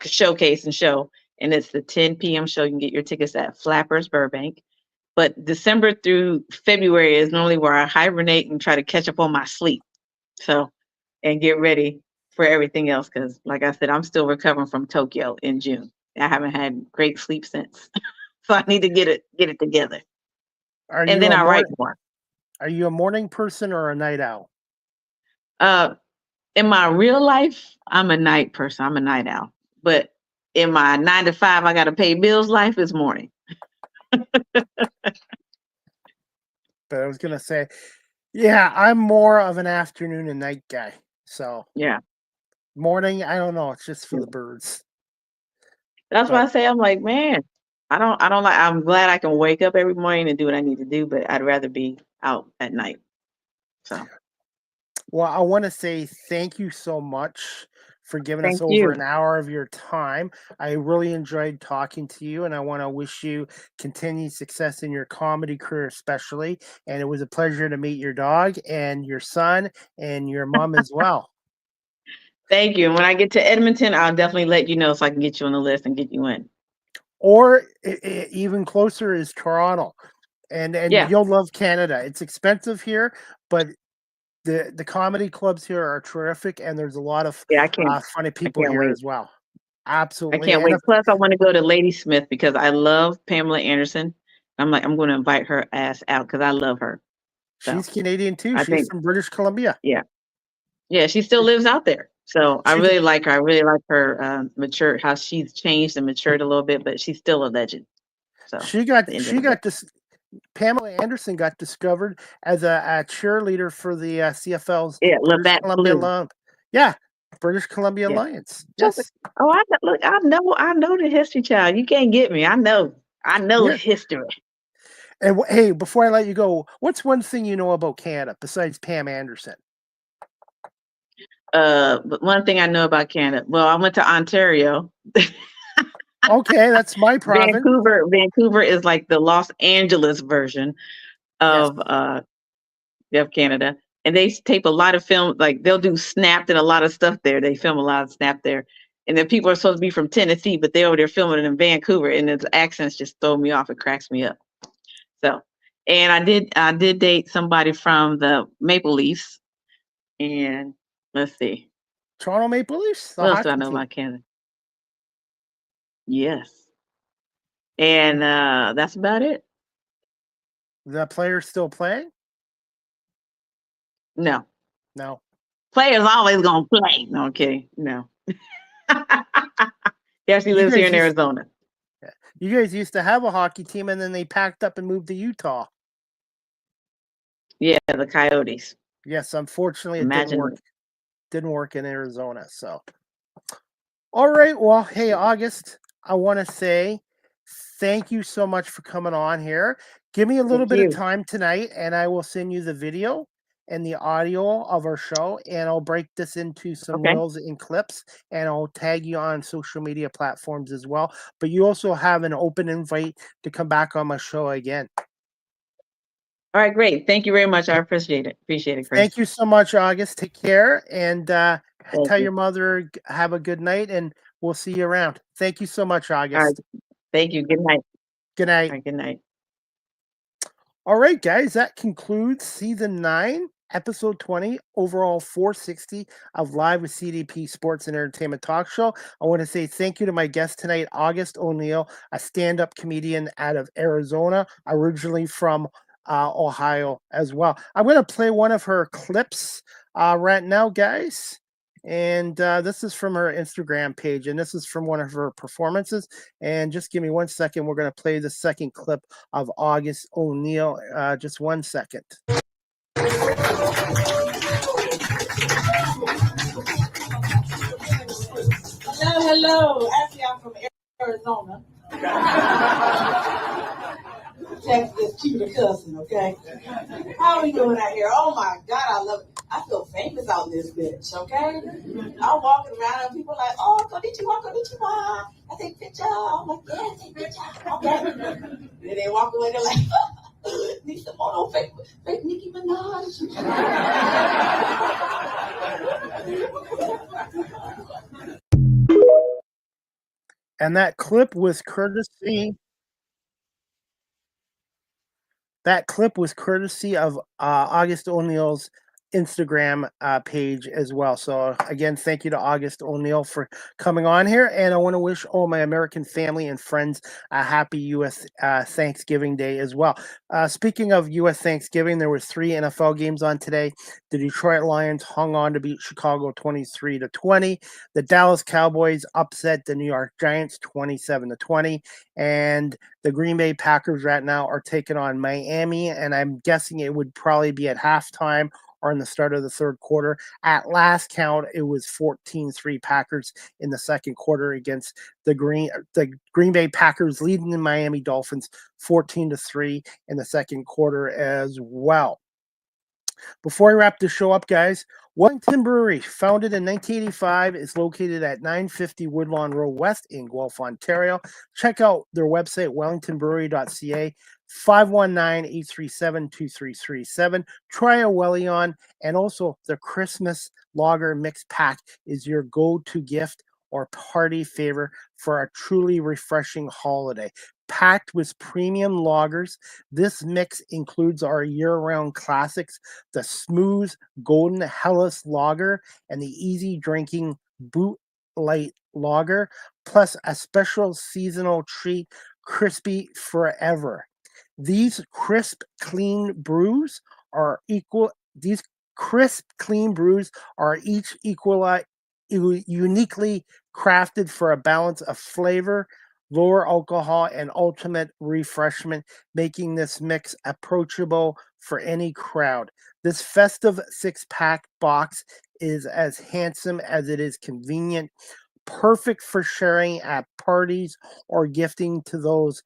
showcase and show. And it's the 10 p.m. show. You can get your tickets at Flappers Burbank. But December through February is normally where I hibernate and try to catch up on my sleep. So, and get ready for everything else. Because like I said, I'm still recovering from Tokyo in June. I haven't had great sleep since. So I need to get it together. And then I write more. Are you a morning person or a night owl? In my real life, I'm a night person. I'm a night owl. But in my 9 to 5, I got to pay bills life is morning. But I was going to say, yeah, I'm more of an afternoon and night guy. So yeah, morning, I don't know. It's just for the birds. That's why I say, I'm like, man, I don't like, I'm glad I can wake up every morning and do what I need to do, but I'd rather be out at night. So. Well, I want to say thank you so much for giving us over an hour of your time. I really enjoyed talking to you, and I want to wish you continued success in your comedy career, especially. And it was a pleasure to meet your dog and your son and your mom as well. Thank you. And when I get to Edmonton, I'll definitely let you know so I can get you on the list and get you in. Or even closer is Toronto. And you'll love Canada. It's expensive here, but the comedy clubs here are terrific, and there's a lot of funny people here as well. Absolutely. I can't wait. Plus, I want to go to Ladysmith because I love Pamela Anderson. I'm going to invite her ass out because I love her. So, she's Canadian too. She's from British Columbia. Yeah. Yeah, she still lives out there. So I really like her. I really like her how she's changed and matured a little bit, but she's still a legend. So she got Pamela Anderson got discovered as a cheerleader for the CFL's British Columbia British Columbia Alliance. Yes. Oh, I know the history, child. You can't get me. I know history. And hey, before I let you go, what's one thing you know about Canada besides Pam Anderson? But one thing I know about Canada. Well, I went to Ontario. Okay, that's my province. Vancouver is like the Los Angeles version of Canada. And they tape a lot of film, like they'll do Snapped and a lot of stuff there. They film a lot of Snapped there. And then people are supposed to be from Tennessee, but they're over there filming it in Vancouver, and the accents just throw me off. It cracks me up. So, and I did date somebody from the Maple Leafs, and let's see, Toronto Maple Leafs. What else do I know about Canada? Yes, and that's about it. The players still playing? No. Players always gonna play. No, I'm kidding. No. He actually lives here in Arizona. You guys used to have a hockey team, and then they packed up and moved to Utah. Yeah, the Coyotes. Yes, unfortunately, it didn't work. Didn't work in Arizona. So, all right. Well, hey, August, I want to say thank you so much for coming on here. Give me a little bit of time tonight, and I will send you the video and the audio of our show, and I'll break this into some reels and clips, and I'll tag you on social media platforms as well. But you also have an open invite to come back on my show again. All right, great. Thank you very much. I appreciate it. Chris. Thank you so much, August. Take care, and tell your mother have a good night, and we'll see you around. Thank you so much, August. All right. Thank you. Good night. Good night. All right, good night. All right, guys, that concludes season 9, episode 20, overall 460 of Live with CDP Sports and Entertainment Talk Show. I want to say thank you to my guest tonight, August O'Neill, a stand-up comedian out of Arizona, originally from Ohio as well. I'm going to play one of her clips right now, guys. And this is from her Instagram page, and this is from one of her performances. And just give me 1 second. We're going to play the second clip of August O'Neill. Just 1 second. Hello. Actually, I'm from Arizona. Texas, cute cousin, okay? How are we doing out here? Oh my God, I love it. I feel famous out in this bitch, okay? I'm walking around and people are like, oh, konnichiwa, konnichiwa. I take picture. I'm like, yeah, take picture. Okay. And they walk away, they're like, need some more fake Nicki Minaj. And that clip was courtesy. That clip was courtesy of August O'Neill's Instagram page as well. So again, thank you to August O'Neill for coming on here, and I want to wish all my American family and friends a happy U.S. Thanksgiving Day as well. Speaking of U.S. Thanksgiving, there was 3 NFL games on today. The Detroit Lions hung on to beat Chicago 23-20. The Dallas Cowboys upset the New York Giants 27-20, and the Green Bay Packers right now are taking on Miami, and I'm guessing it would probably be at halftime or in the start of the third quarter. At last count, it was 14-3 Packers in the second quarter against the Green Bay Packers, leading the Miami Dolphins 14-3 in the second quarter as well. Before I wrap the show up, guys, Wellington Brewery, founded in 1985, is located at 950 Woodlawn Road West in Guelph, Ontario. Check out their website, wellingtonbrewery.ca, 519-837-2337. Try a Wellion, and also the Christmas Lager Mix Pack is your go-to gift or party favor for a truly refreshing holiday. Packed with premium lagers, this mix includes our year-round classics, the smooth Golden Helles Lager and the easy drinking Boot Light Lager, plus a special seasonal treat, Crispy Forever. These crisp, clean brews are These crisp, clean brews are each uniquely crafted for a balance of flavor lower alcohol, and ultimate refreshment, making this mix approachable for any crowd. This festive 6-pack box is as handsome as it is convenient, perfect for sharing at parties or gifting to those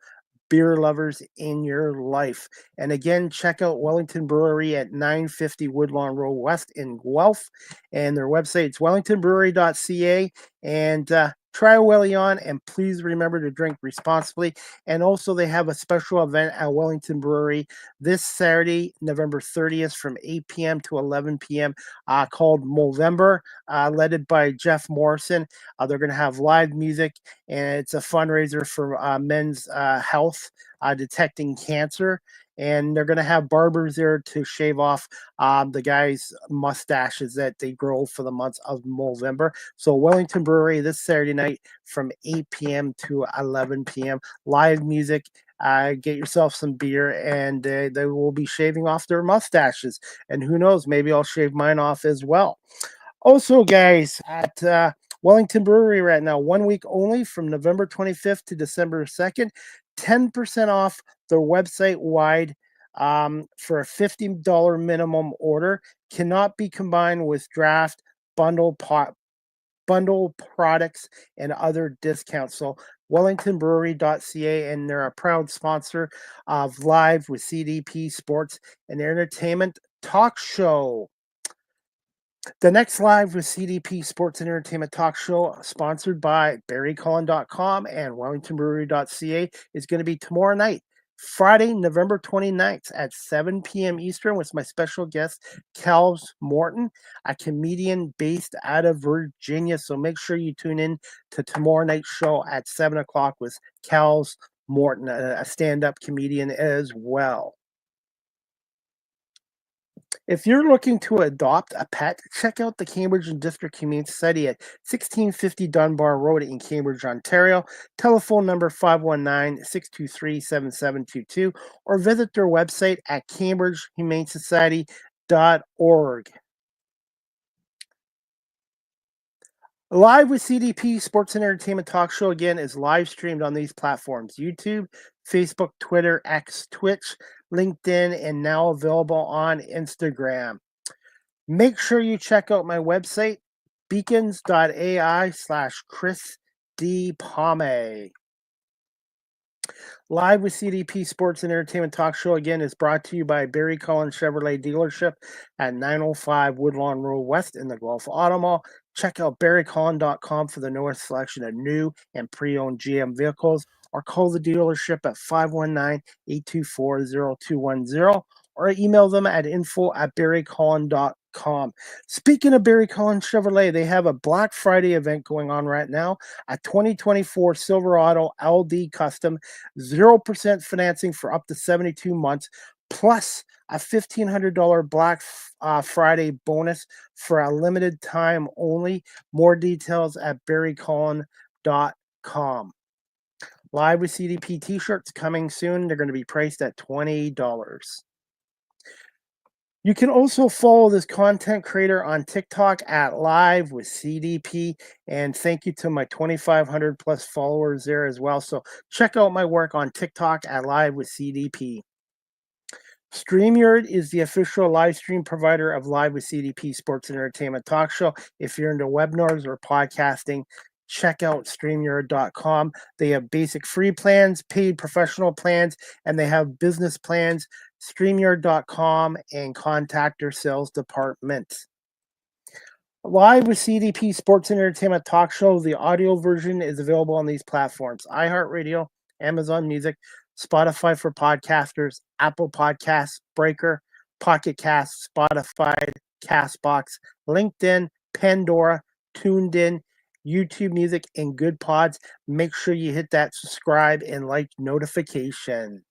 beer lovers in your life. And again, check out Wellington Brewery at 950 Woodlawn Road West in Guelph. And their website is wellingtonbrewery.ca. And try a Welly on, and please remember to drink responsibly. And also, they have a special event at Wellington Brewery this Saturday, November 30th, from 8 p.m. to 11 p.m., called Movember, led by Jeff Morrison. They're going to have live music, and it's a fundraiser for men's health, detecting cancer. And they're going to have barbers there to shave off the guys' mustaches that they grow for the month of November. So Wellington Brewery this Saturday night from 8 p.m. to 11 p.m. Live music. Get yourself some beer, and they will be shaving off their mustaches. And who knows, maybe I'll shave mine off as well. Also, guys, at Wellington Brewery right now, 1 week only from November 25th to December 2nd, 10% off their website wide for a $50 minimum order. Cannot be combined with draft, bundle products, and other discounts. So wellingtonbrewery.ca, and they're a proud sponsor of Live with CDP Sports and Entertainment Talk Show. The next Live with CDP Sports and Entertainment Talk Show, sponsored by barrycullen.com and wellingtonbrewery.ca, is going to be tomorrow night, Friday, November 29th at 7 p.m. Eastern, with my special guest, Calves Morton, a comedian based out of Virginia. So make sure you tune in to tomorrow night's show at 7 o'clock with Calves Morton, a stand-up comedian as well. If you're looking to adopt a pet, check out the Cambridge and District Humane Society at 1650 Dunbar Road in Cambridge, Ontario. Telephone number 519-623-7722, or visit their website at cambridgehumanesociety.org. Live with CDP Sports and Entertainment Talk Show, again, is live streamed on these platforms: YouTube, Facebook, Twitter, X, Twitch, LinkedIn, and now available on Instagram. Make sure you check out my website, beacons.ai/Chris D. Palme. Live with CDP Sports and Entertainment Talk Show, again, is brought to you by Barry Cullen Chevrolet Dealership at 905 Woodlawn Road West in the Guelph Auto Mall. Check out barrycullen.com for the newest selection of new and pre-owned GM vehicles, or call the dealership at 519-824-0210, or email them at info@barrycullen.com. Speaking of Barry Cullen Chevrolet, they have a Black Friday event going on right now. A 2024 Silverado LD Custom, 0% financing for up to 72 months, plus a $1,500 Black Friday bonus for a limited time only. More details at barrycullen.com. Live with CDP t-shirts coming soon. They're going to be priced at $20. You can also follow this content creator on TikTok at Live with CDP. And thank you to my 2,500 plus followers there as well. So check out my work on TikTok at Live with CDP. StreamYard is the official live stream provider of Live with CDP Sports and Entertainment Talk Show. If you're into webinars or podcasting, check out StreamYard.com. They have basic free plans, paid professional plans, and they have business plans. StreamYard.com, and contact their sales department. Live with CDP Sports and Entertainment Talk Show, the audio version is available on these platforms: iHeartRadio, Amazon Music, Spotify for podcasters, Apple Podcasts, Breaker, Pocket Casts, Spotify, Castbox, LinkedIn, Pandora, TuneIn, YouTube Music, and Good Pods. Make sure you hit that subscribe and like notification.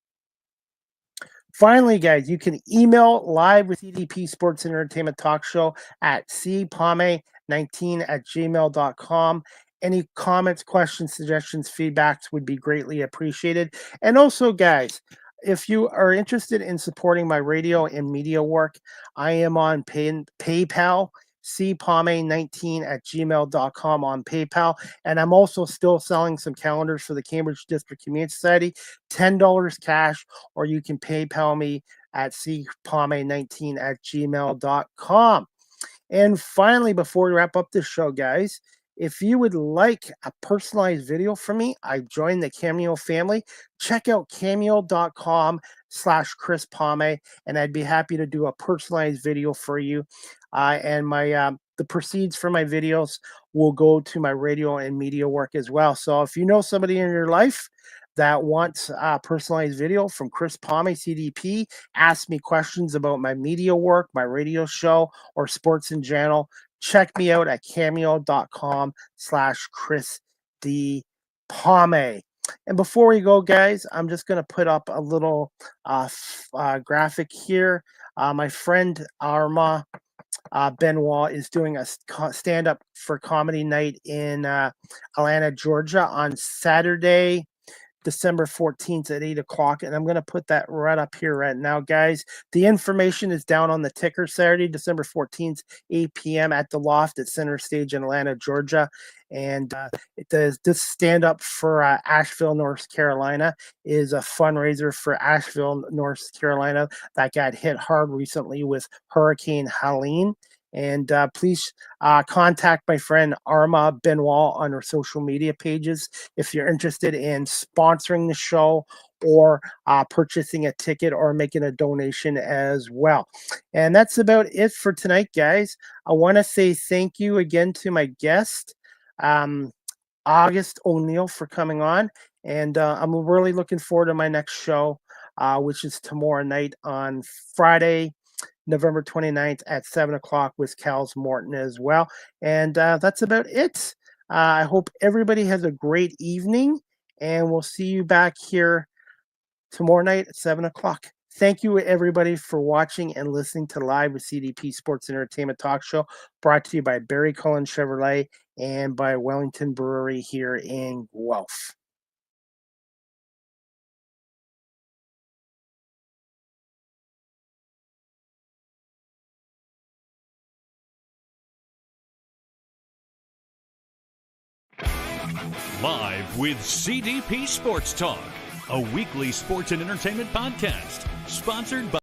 Finally, guys, you can email Live with CDP Sports and Entertainment Talk Show at cpalme19@gmail.com. Any comments, questions, suggestions, feedbacks would be greatly appreciated. And also, guys, if you are interested in supporting my radio and media work, I am on PayPal. cpalme19@gmail.com on PayPal. And I'm also still selling some calendars for the Cambridge District Community Society, $10 cash, or you can PayPal me at cpalme19@gmail.com. And finally, before we wrap up this show, guys, if you would like a personalized video from me, I joined the Cameo family. Check out cameo.com/Chris Palme, and I'd be happy to do a personalized video for you. And the proceeds for my videos will go to my radio and media work as well. So if you know somebody in your life that wants a personalized video from Chris Palme, CDP, ask me questions about my media work, my radio show, or sports in general, check me out at cameo.com/Chris D. Palme. And before we go, guys, I'm just going to put up a little graphic here. My friend Arma Benoit is doing a stand-up for comedy night in Atlanta, Georgia on Saturday, December 14th at 8 o'clock. And I'm going to put that right up here right now, guys. The information is down on the ticker. Saturday, December 14th, 8 p.m. at the Loft at Center Stage in Atlanta, Georgia. And this stand-up for Asheville, North Carolina is a fundraiser for Asheville, North Carolina that got hit hard recently with Hurricane Helene. And please contact my friend Arma Benoit on her social media pages if you're interested in sponsoring the show or purchasing a ticket or making a donation as well. And that's about it for tonight, guys. I want to say thank you again to my guest, August O'Neill, for coming on. And I'm really looking forward to my next show, which is tomorrow night on Friday, November 29th at 7 o'clock with Cal's Morton as well. And that's about it. I hope everybody has a great evening, and we'll see you back here tomorrow night at 7 o'clock. Thank you, everybody, for watching and listening to Live with CDP Sports Entertainment Talk Show, brought to you by Barry Cullen Chevrolet and by Wellington Brewery here in Guelph. Live with CDP Sports Talk, a weekly sports and entertainment podcast, sponsored by